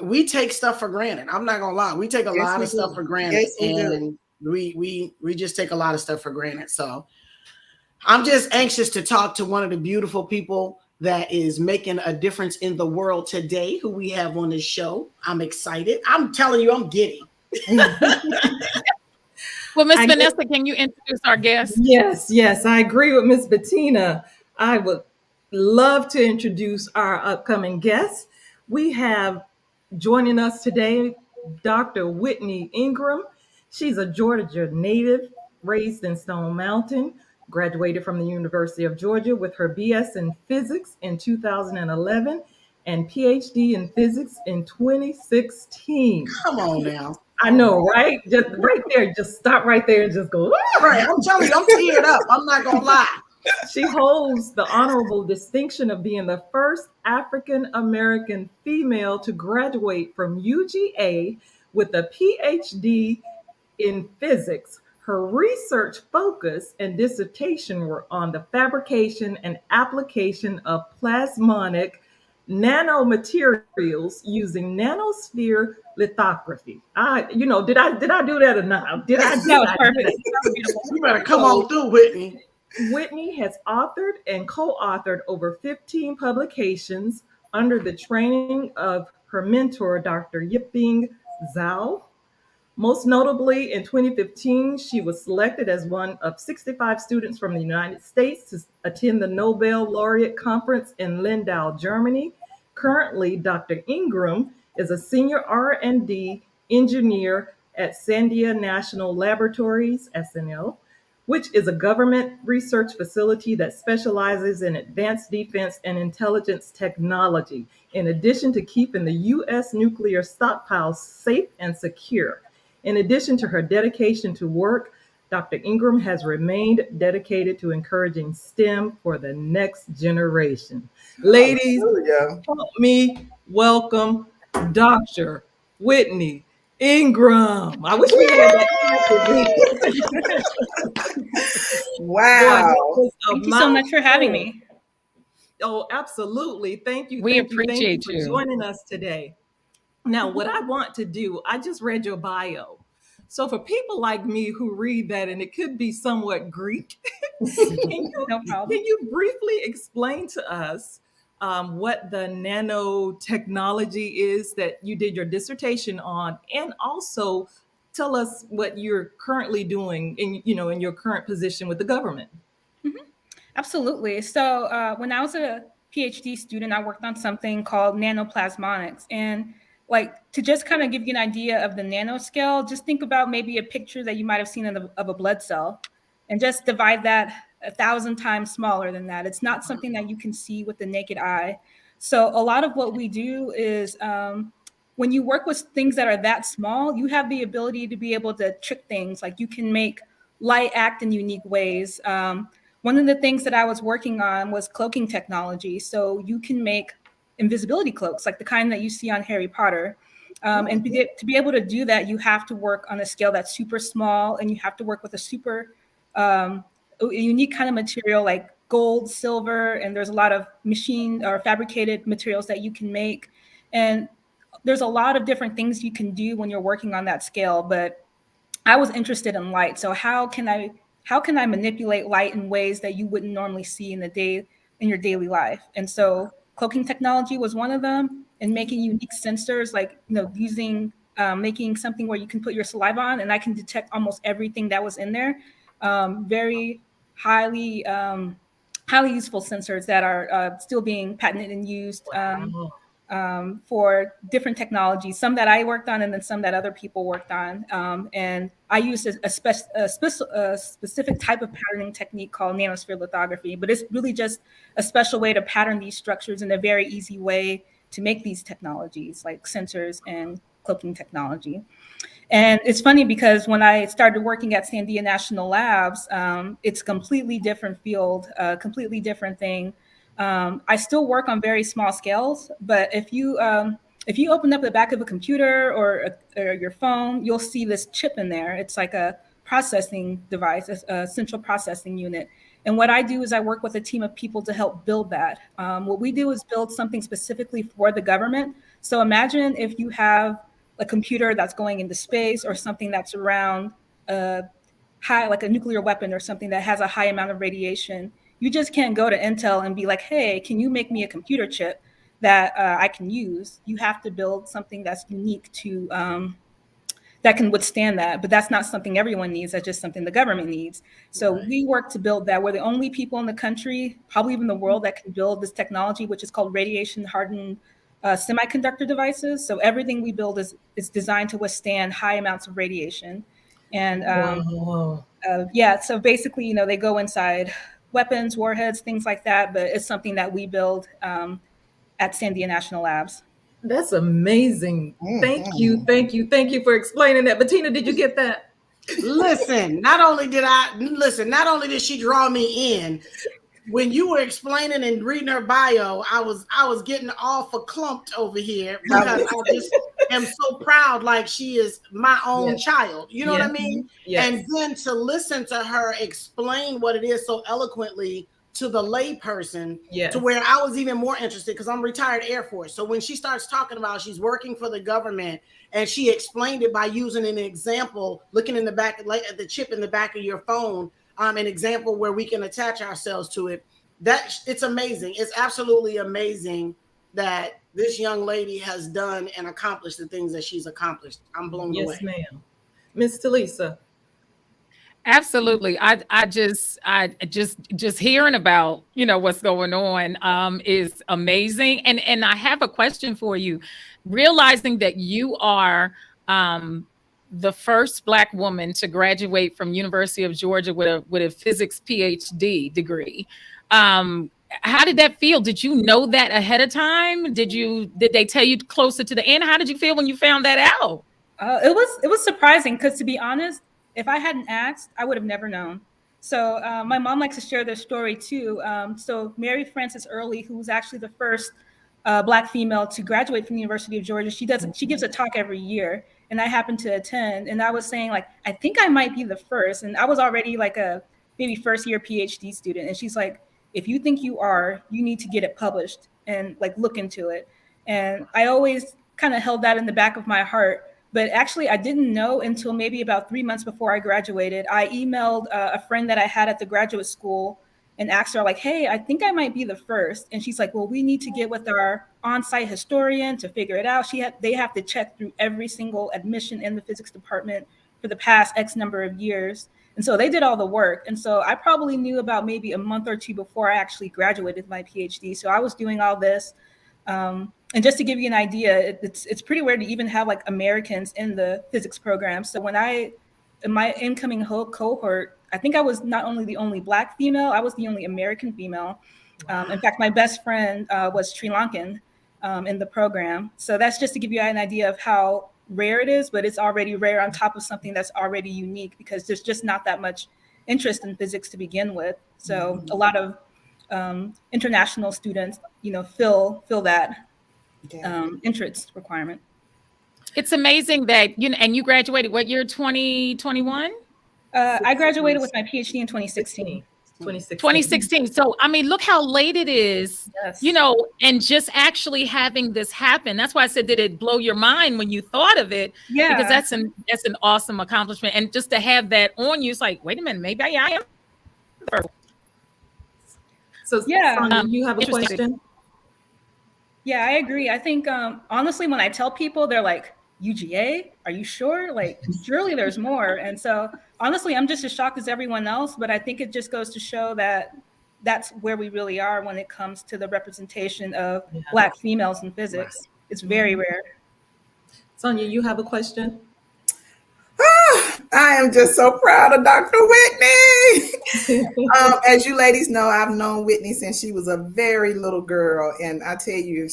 Speaker 1: we take stuff for granted. I'm not gonna lie, we take a
Speaker 5: Yes,
Speaker 1: lot
Speaker 5: we
Speaker 1: of stuff
Speaker 5: do.
Speaker 1: for granted,
Speaker 5: Yes, we do.
Speaker 1: and we just take a lot of stuff for granted. So I'm just anxious to talk to one of the beautiful people that is making a difference in the world today, who we have on this show. I'm excited. I'm telling you, I'm giddy.
Speaker 4: Well, Miss Vanessa, can you introduce our guest?
Speaker 2: Yes, I agree with Miss Bettina. I would love to introduce our upcoming guest. We have joining us today Dr. Whitney Ingram. She's a Georgia native, raised in Stone Mountain, graduated from the University of Georgia with her BS in physics in 2011 and PhD in physics in 2016.
Speaker 1: Come on now.
Speaker 2: I know, right? Just right there, just stop right there and just go.
Speaker 1: Right, I'm telling you, I'm teared up. I'm not gonna lie.
Speaker 2: She holds the honorable distinction of being the first African American female to graduate from UGA with a PhD in physics. Her research focus and dissertation were on the fabrication and application of plasmonic nanomaterials using nanosphere lithography. Did I do that or not? Did I
Speaker 4: That
Speaker 2: do
Speaker 4: was
Speaker 2: I did
Speaker 4: perfect.
Speaker 2: it?
Speaker 4: That was beautiful.
Speaker 1: You better come on through, Whitney.
Speaker 2: Whitney has authored and co-authored over 15 publications under the training of her mentor, Dr. Yiping Zhao. Most notably, in 2015, she was selected as one of 65 students from the United States to attend the Nobel Laureate Conference in Lindau, Germany. Currently, Dr. Ingram is a senior R&D engineer at Sandia National Laboratories, SNL, which is a government research facility that specializes in advanced defense and intelligence technology, in addition to keeping the U.S. nuclear stockpiles safe and secure. In addition to her dedication to work, Dr. Ingram has remained dedicated to encouraging STEM for the next generation. Ladies,
Speaker 5: Hallelujah.
Speaker 2: help me welcome Dr. Whitney Ingram. I wish we had that. Boy, that
Speaker 5: Wow.
Speaker 2: was a
Speaker 6: Thank you so much for having
Speaker 2: mouthful.
Speaker 6: me.
Speaker 2: Oh, absolutely. Thank you.
Speaker 4: We
Speaker 2: Thank you. Thank you
Speaker 4: appreciate
Speaker 2: for
Speaker 4: you.
Speaker 2: joining us today. Now, what I want to do, I just read your bio. So for people like me who read that and it could be somewhat Greek, can you
Speaker 6: No problem.
Speaker 2: briefly explain to us what the nanotechnology is that you did your dissertation on, and also tell us what you're currently doing in your current position with the government?
Speaker 6: Absolutely. So when I was a PhD student, I worked on something called nanoplasmonics. And like to just kind of give you an idea of the nanoscale, just think about maybe a picture that you might have seen of a blood cell and just divide that 1,000 times smaller than that. It's not something that you can see with the naked eye. So a lot of what we do is when you work with things that are that small, you have the ability to be able to trick things. Like you can make light act in unique ways. One of the things that I was working on was cloaking technology. So you can make invisibility cloaks, like the kind that you see on Harry Potter. And to be able to do that, you have to work on a scale that's super small, and you have to work with a super a unique kind of material like gold, silver, and there's a lot of machine or fabricated materials that you can make. And there's a lot of different things you can do when you're working on that scale. But I was interested in light. So how can I manipulate light in ways that you wouldn't normally see in your daily life? And so cloaking technology was one of them, and making unique sensors, like using making something where you can put your saliva on, and I can detect almost everything that was in there. Very highly highly useful sensors that are still being patented and used.
Speaker 2: Wow.
Speaker 6: For different technologies, some that I worked on and then some that other people worked on. And I used a specific type of patterning technique called nanosphere lithography, but it's really just a special way to pattern these structures in a very easy way to make these technologies like sensors and cloaking technology. And it's funny because when I started working at Sandia National Labs, it's a completely different field, a completely different thing. I still work on very small scales, but if you open up the back of a computer or your phone, you'll see this chip in there. It's like a processing device, a central processing unit. And what I do is I work with a team of people to help build that. What we do is build something specifically for the government. So imagine if you have a computer that's going into space, or something that's around like a nuclear weapon or something that has a high amount of radiation. You just can't go to Intel and be like, hey, can you make me a computer chip that I can use? You have to build something that's unique to that can withstand that. But that's not something everyone needs. That's just something the government needs. So we work to build that. We're the only people in the country, probably even the world, that can build this technology, which is called radiation hardened semiconductor devices. So everything we build is designed to withstand high amounts of radiation. And
Speaker 2: Wow.
Speaker 6: yeah, so basically, they go inside weapons, warheads, things like that. But it's something that we build at Sandia National Labs.
Speaker 2: That's amazing. Thank you. Thank you. Thank you for explaining that. Bettina, did you get that?
Speaker 1: Listen, not only did she draw me in, when you were explaining and reading her bio, I was getting all verklempt over here because I just am so proud, like she is my own child. You know what I mean?
Speaker 2: Yes.
Speaker 1: And then to listen to her explain what it is so eloquently to the layperson, to where I was even more interested, because I'm retired Air Force. So when she starts talking about she's working for the government, and she explained it by using an example, looking in the back, like at the chip in the back of your phone, an example where we can attach ourselves to it. That it's amazing. It's absolutely amazing that this young lady has done and accomplished the things that she's accomplished. I'm blown away.
Speaker 2: Yes, ma'am. Miss Talisa.
Speaker 4: Absolutely. I just hearing about, what's going on is amazing. And I have a question for you. Realizing that you are the first Black woman to graduate from University of Georgia with a physics PhD degree. How did that feel? Did you know that ahead of time? Did they tell you closer to the end? How did you feel when you found that out?
Speaker 6: It was surprising, because to be honest, if I hadn't asked, I would have never known. So my mom likes to share this story too. So Mary Frances Early, who was actually the first Black female to graduate from the University of Georgia, she gives a talk every year, and I happened to attend. And I was saying, like, I think I might be the first, and I was already like a maybe first year PhD student. And she's like, if you think you are, you need to get it published and like look into it. And I always kind of held that in the back of my heart. But actually, I didn't know until maybe about 3 months before I graduated. I emailed a friend that I had at the graduate school and asked her, like, hey, I think I might be the first. And she's like, well, we need to get with our on-site historian to figure it out. They have to check through every single admission in the physics department for the past X number of years. And so they did all the work. And so I probably knew about maybe a month or two before I actually graduated my PhD. So I was doing all this. And just to give you an idea, it's pretty rare to even have like Americans in the physics program. So in my incoming cohort, I think I was not only the only Black female, I was the only American female. In fact, my best friend was Sri Lankan in the program. So that's just to give you an idea of how rare it is, but it's already rare on top of something that's already unique because there's just not that much interest in physics to begin with. So a lot of international students, fill that entrance requirement.
Speaker 4: It's amazing that and you graduated what year? 2021?
Speaker 6: I graduated with my PhD in 2016.
Speaker 4: 2016. So, I mean, look how late it is,
Speaker 6: Yes.
Speaker 4: And just actually having this happen. That's why I said, did it blow your mind when you thought of it?
Speaker 6: Yeah.
Speaker 4: Because that's an awesome accomplishment. And just to have that on you, it's like, wait a minute, maybe I am.
Speaker 2: So,
Speaker 6: Yeah.
Speaker 2: Sonia, you have a question?
Speaker 6: Yeah, I agree. I think, honestly, when I tell people, they're like, UGA? Are you sure? Like, surely there's more. And so, honestly, I'm just as shocked as everyone else, but I think it just goes to show that that's where we really are when it comes to the representation of Black females in physics. It's very rare.
Speaker 2: Sonia, you have a question?
Speaker 5: I am just so proud of Dr. Whitney. As you ladies know, I've known Whitney since she was a very little girl. And I tell you,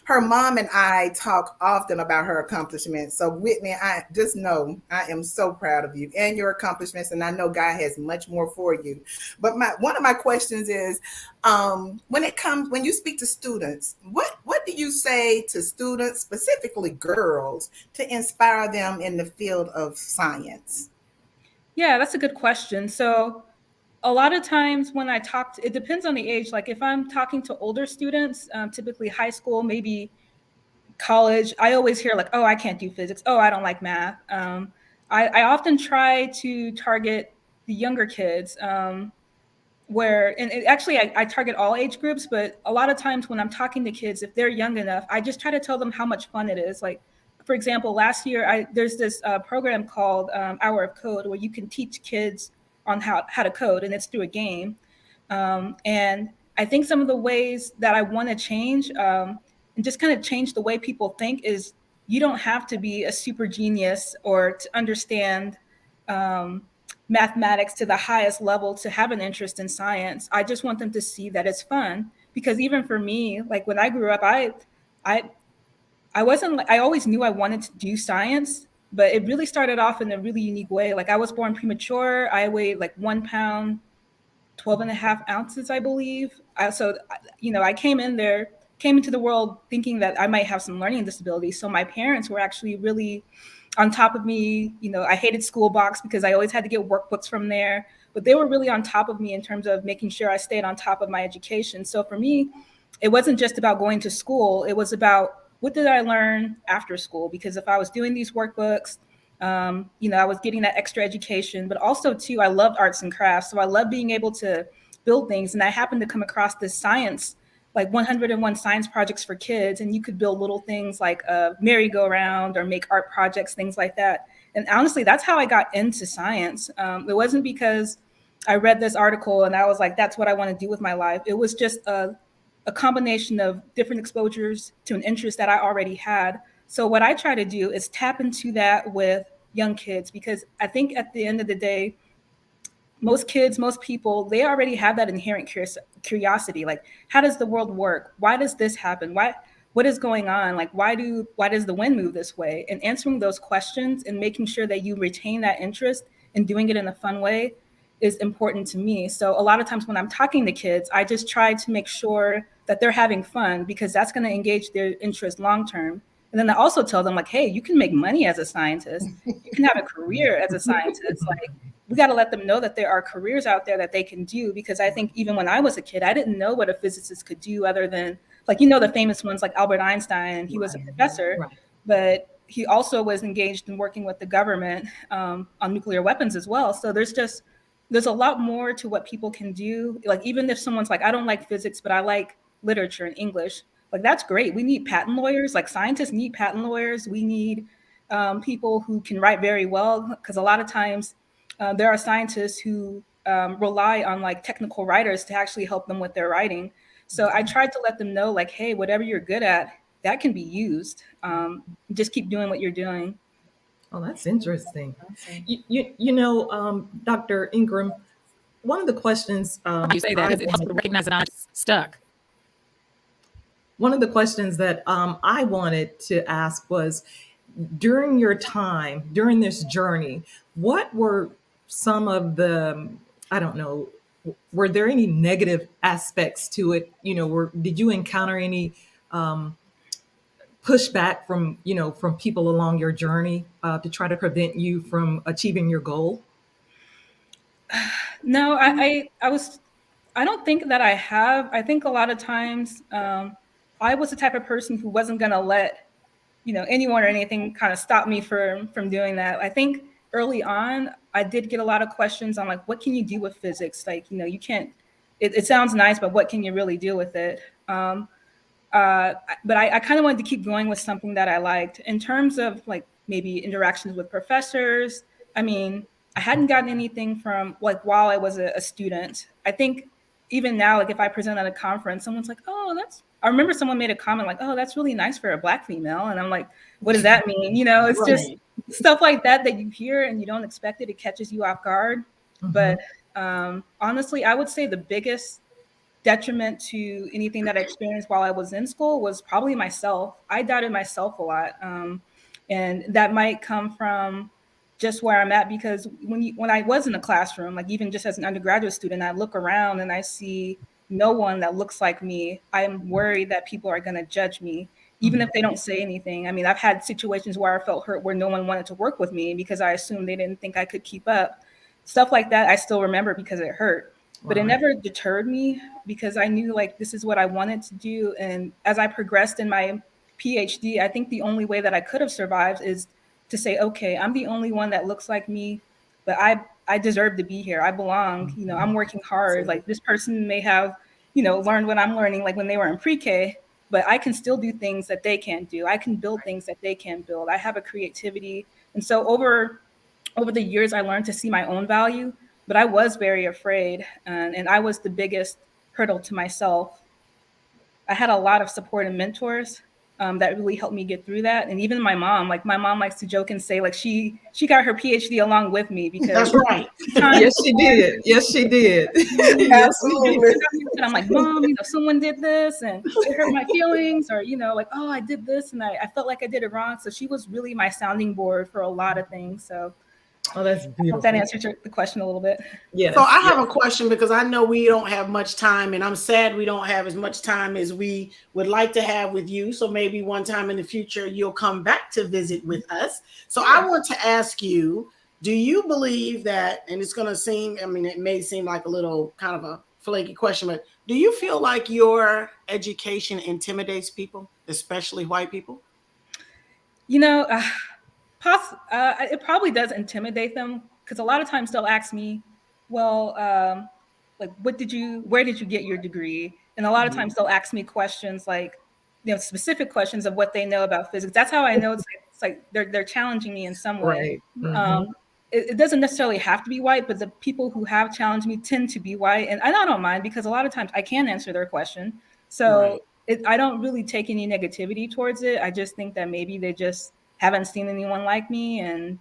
Speaker 5: her mom and I talk often about her accomplishments. So Whitney, I just know I am so proud of you and your accomplishments. And I know God has much more for you. But one of my questions is, when you speak to students, what do you say to students, specifically girls, to inspire them in the field of science?
Speaker 6: Yeah, that's a good question. So a lot of times when I talk, it depends on the age. Like if I'm talking to older students, typically high school, maybe college, I always hear like, oh, I can't do physics. Oh, I don't like math. I often try to target the younger kids. I target all age groups, but a lot of times when I'm talking to kids, if they're young enough, I just try to tell them how much fun it is. Like, for example, last year, there's this program called Hour of Code where you can teach kids on how to code, and it's through a game. And I think some of the ways that I want to change and just kind of change the way people think is you don't have to be a super genius or to understand mathematics to the highest level to have an interest in science. I just want them to see that it's fun, because even for me, like when I grew up, I always knew I wanted to do science, but it really started off in a really unique way. Like I was born premature. I weighed like 1 pound, 12 and a half ounces, I believe. I came into the world thinking that I might have some learning disabilities. So my parents were actually really on top of me. I hated school box because I always had to get workbooks from there, but they were really on top of me in terms of making sure I stayed on top of my education. So for me, it wasn't just about going to school. It was about what did I learn after school? Because if I was doing these workbooks, I was getting that extra education, but also too, I loved arts and crafts. So I love being able to build things. And I happened to come across this science, like 101 science projects for kids. And you could build little things like a merry-go-round or make art projects, things like that. And honestly, that's how I got into science. It wasn't because I read this article and I was like, that's what I want to do with my life. It was just a combination of different exposures to an interest that I already had. So what I try to do is tap into that with young kids, because I think at the end of the day, most kids, most people, they already have that inherent curiosity. Like, how does the world work? Why does this happen? What is going on? Like, why does the wind move this way? And answering those questions and making sure that you retain that interest and doing it in a fun way is important to me. So a lot of times when I'm talking to kids, I just try to make sure that they're having fun, because that's going to engage their interest long term. And then I also tell them, like, hey, you can make money as a scientist. You can have a career as a scientist. Like, we got to let them know that there are careers out there that they can do, because I think even when I was a kid, I didn't know what a physicist could do other than, like, the famous ones like Albert Einstein. He was a professor,
Speaker 2: Right.
Speaker 6: but he also was engaged in working with the government on nuclear weapons as well. So there's a lot more to what people can do. Like, even if someone's like, I don't like physics, but I like literature and English, like, that's great. We need patent lawyers. Like, scientists need patent lawyers. We need people who can write very well, because a lot of times there are scientists who rely on like technical writers to actually help them with their writing. So I tried to let them know, like, hey, whatever you're good at, that can be used. Just keep doing what you're doing.
Speaker 2: Oh, that's interesting. Dr. Ingram, one of the questions
Speaker 4: You say that because it helps people recognize that I'm stuck.
Speaker 2: one of the questions that I wanted to ask was, during your time, during this journey, what were some of the, I don't know, were there any negative aspects to it? Did you encounter any pushback from people along your journey to try to prevent you from achieving your goal?
Speaker 6: No, I don't think that I have. I think a lot of times I was the type of person who wasn't going to let anyone or anything kind of stop me from doing that. I think early on I did get a lot of questions on, like, what can you do with physics? Like, you can't. It sounds nice, but what can you really do with it? But I kind of wanted to keep going with something that I liked. In terms of like maybe interactions with professors, I mean, I hadn't gotten anything from, like, while I was a student. I think even now, like, if I present at a conference, someone's like, oh, I remember someone made a comment like, oh, that's really nice for a Black female. And I'm like, what does that mean? It's just stuff like that you hear and you don't expect it. It catches you off guard.
Speaker 2: Mm-hmm.
Speaker 6: But honestly, I would say the biggest detriment to anything that I experienced while I was in school was probably myself. I doubted myself a lot. And that might come from just where I'm at, because when I was in a classroom, like even just as an undergraduate student, I look around and I see no one that looks like me. I'm worried that people are going to judge me, even if they don't say anything. I mean, I've had situations where I felt hurt where no one wanted to work with me because I assumed they didn't think I could keep up. Stuff like that I still remember because it hurt. But it never deterred me, because I knew, like, this is what I wanted to do. And as I progressed in my PhD, I think the only way that I could have survived is to say, okay, I'm the only one that looks like me, but I deserve to be here. I belong. I'm working hard. Like, this person may have, learned what I'm learning, like when they were in pre-K, but I can still do things that they can't do. I can build things that they can't build. I have a creativity. And so over the years, I learned to see my own value, but I was very afraid, and I was the biggest hurdle to myself. I had a lot of support and mentors that really helped me get through that. And even my mom likes to joke and say, like, she got her PhD along with me, because
Speaker 1: that's right.
Speaker 2: Yes, she did. Yes, she did. Yes, she did.
Speaker 6: And I'm like, Mom, someone did this and it hurt my feelings, or, like, oh, I did this and I felt like I did it wrong. So she was really my sounding board for a lot of things. So
Speaker 2: Oh, that's beautiful.
Speaker 6: I hope that answers the question a little bit.
Speaker 2: Yes.
Speaker 1: So I have a question, because I know we don't have much time, and I'm sad we don't have as much time as we would like to have with you. So maybe one time in the future, you'll come back to visit with us. So I want to ask you, do you believe that, and it's going to seem, I mean, it may seem like a little kind of a flaky question, but do you feel like your education intimidates people, especially white people?
Speaker 6: It probably does intimidate them, because a lot of times they'll ask me, well, like, where did you get your degree? And a lot of times they'll ask me questions like, specific questions of what they know about physics. That's how I know it's like they're challenging me in some way.
Speaker 2: Right. Mm-hmm.
Speaker 6: It doesn't necessarily have to be white, but the people who have challenged me tend to be white. And I don't mind, because a lot of times I can answer their question. So I don't really take any negativity towards it. I just think that maybe they just haven't seen anyone like me, and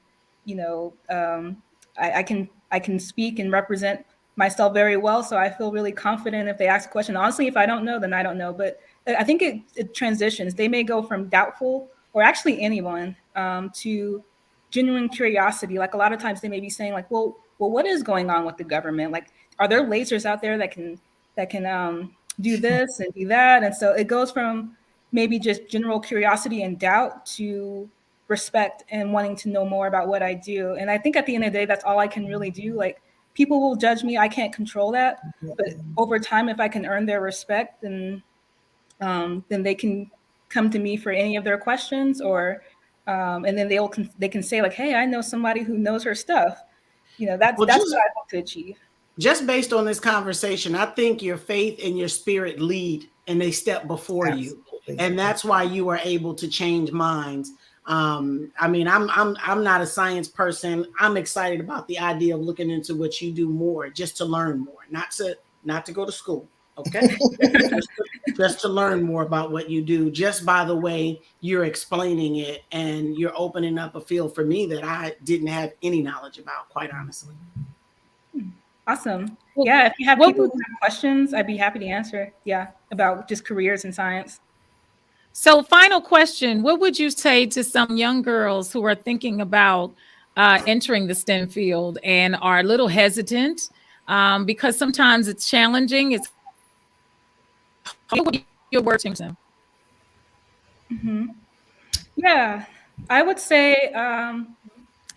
Speaker 6: I can speak and represent myself very well, so I feel really confident if they ask a question. Honestly, if I don't know, then I don't know. But I think it transitions. They may go from doubtful, or actually anyone, to genuine curiosity. Like, a lot of times they may be saying, like, well, what is going on with the government? Like, are there lasers out there that can do this and do that? And so it goes from maybe just general curiosity and doubt to respect and wanting to know more about what I do. And I think at the end of the day, that's all I can really do. Like, people will judge me. I can't control that. But over time, if I can earn their respect, then they can come to me for any of their questions, or and then they can say like, hey, I know somebody who knows her stuff. That's
Speaker 1: Well,
Speaker 6: what I want to achieve.
Speaker 1: Just based on this conversation, I think your faith and your spirit lead and they step before you. And that's why you are able to change minds. I mean, I'm not a science person. I'm excited about the idea of looking into what you do more, just to learn more, not to go to school. Okay. just to learn more about what you do, just by the way you're explaining it, and you're opening up a field for me that I didn't have any knowledge about, quite honestly.
Speaker 6: Awesome.
Speaker 4: Well,
Speaker 6: Yeah, if you have
Speaker 4: what
Speaker 6: people
Speaker 4: would-
Speaker 6: who have questions, I'd be happy to answer. Yeah, about just careers in science.
Speaker 4: So, final question: what would you say to some young girls who are thinking about entering the STEM field and are a little hesitant because sometimes it's challenging? It's what would your word to them?
Speaker 6: Yeah, I would say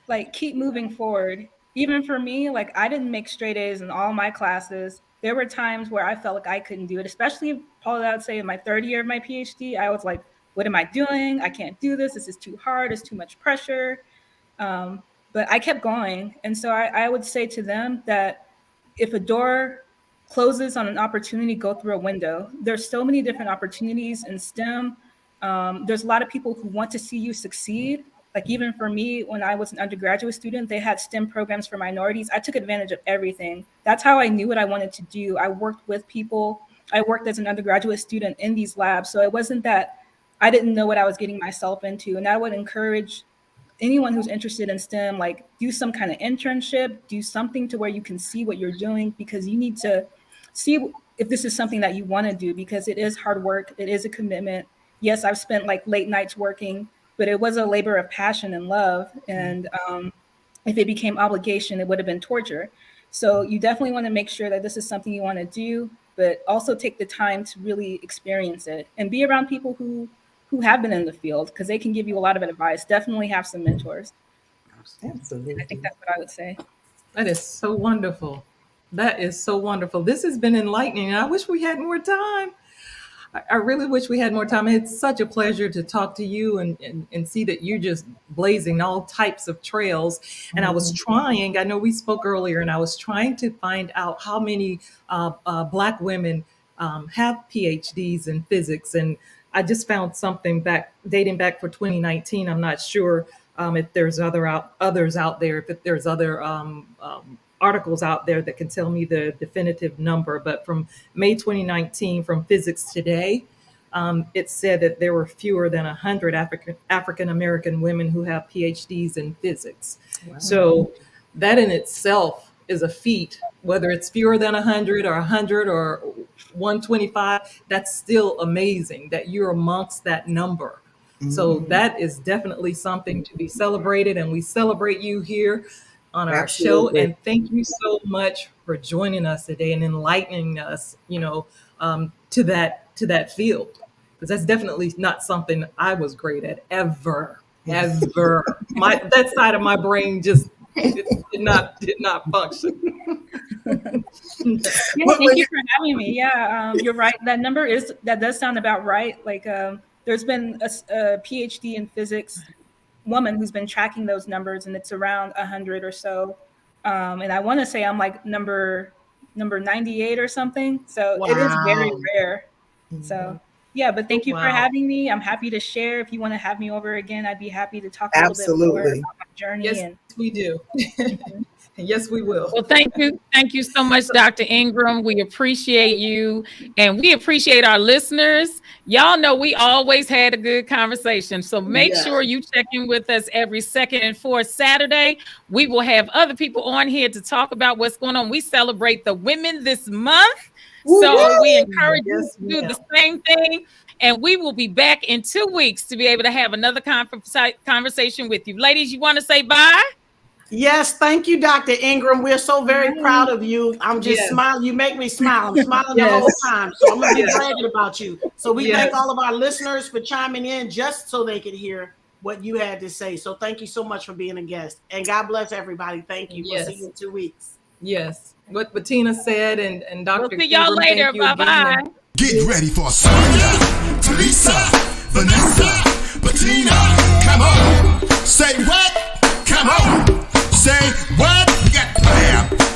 Speaker 6: like, keep moving forward. Even for me, like, I didn't make straight A's in all my classes. There were times where I felt like I couldn't do it, especially probably I would say in my third year of my PhD. I was like, what am I doing? I can't do this. This is too hard. It's too much pressure. But I kept going. And so I would say to them that if a door closes on an opportunity, go through a window. There's so many different opportunities in STEM. There's a lot of people who want to see you succeed. Like, even for me, when I was an undergraduate student, they had STEM programs for minorities. I took advantage of everything. That's how I knew what I wanted to do. I worked with people. I worked as an undergraduate student in these labs. So it wasn't that I didn't know what I was getting myself into. And I would encourage anyone who's interested in STEM, like, do some kind of internship, do something to where you can see what you're doing, because you need to see if this is something that you want to do, because it is hard work. It is a commitment. Yes, I've spent like late nights working, but it was a labor of passion and love. And if it became obligation, it would have been torture. So you definitely want to make sure that this is something you want to do, but also take the time to really experience it and be around people who have been in the field, because they can give you a lot of advice. Definitely have some mentors.
Speaker 5: Absolutely.
Speaker 6: I think that's what I would say.
Speaker 2: That is so wonderful. That is so wonderful. This has been enlightening, and I wish we had more time. I really wish we had more time. It's such a pleasure to talk to you and see that you're just blazing all types of trails. And I was trying, I know we spoke earlier, and I was trying to find out how many Black women have PhDs in physics. And I just found something dating back for 2019. I'm not sure if there's others out there, if there's other articles out there that can tell me the definitive number. But from May 2019, from Physics Today, it said that there were fewer than 100 African American women who have PhDs in physics. Wow. So that in itself is a feat. Whether it's fewer than 100 or 100 or 125, that's still amazing that you're amongst that number. So that is definitely something to be celebrated, and we celebrate you here on our show. And thank you so much for joining us today and enlightening us, to that field, because that's definitely not something I was great at ever. That side of my brain just did not function.
Speaker 6: Thank you for having me. Yeah, you're right. That does sound about right. Like, there's been a PhD in physics woman who's been tracking those numbers, and it's around 100 or so. And I want to say I'm like number 98 or something. So It is very rare. So yeah, but thank you for having me. I'm happy to share. If you want to have me over again, I'd be happy to talk a little bit more about my journey.
Speaker 2: Yes, we do. Yes, we will.
Speaker 4: Well, thank you. Thank you so much, Dr. Ingram. We appreciate you, and we appreciate our listeners. Y'all know we always had a good conversation. So make sure you check in with us every second and fourth Saturday. We will have other people on here to talk about what's going on. We celebrate the women this month. So we encourage you to do the same thing. And we will be back in 2 weeks to be able to have another conversation with you. Ladies, you want to say bye?
Speaker 1: Yes, thank you, Dr. Ingram. We're so very proud of you. I'm just smiling. You make me smile. I'm smiling the whole time. So I'm going to be bragging about you. So we thank all of our listeners for chiming in just so they could hear what you had to say. So thank you so much for being a guest. And God bless everybody. Thank you. We'll see
Speaker 2: Yes.
Speaker 1: you in 2 weeks.
Speaker 2: Yes. What Bettina said and Dr.
Speaker 4: We'll see y'all
Speaker 2: Ingram,
Speaker 4: later.
Speaker 2: thank you again.
Speaker 4: Bye-bye.
Speaker 3: Get ready for Sonia, Teresa, Vanessa, Bettina. Come on. Say what? Come on. Say what? We got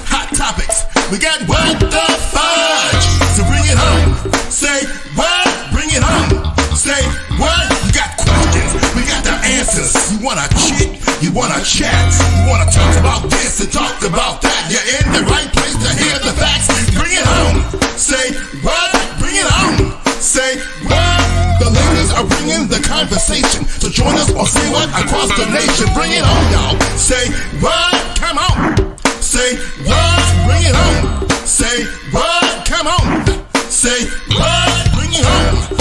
Speaker 3: hot topics. We got what the fudge. So bring it on. Say what? Bring it on. Say what? You got questions. We got the answers. You wanna chit? You wanna chat? You wanna talk about this and talk about that? You're in the right place to hear the facts. Bring it on. Say what? Bring it on. Say what? The ladies are bringing the conversation. So join us or say what across the nation. Bring it on, y'all. Say what? Come on. Say what? Bring it on.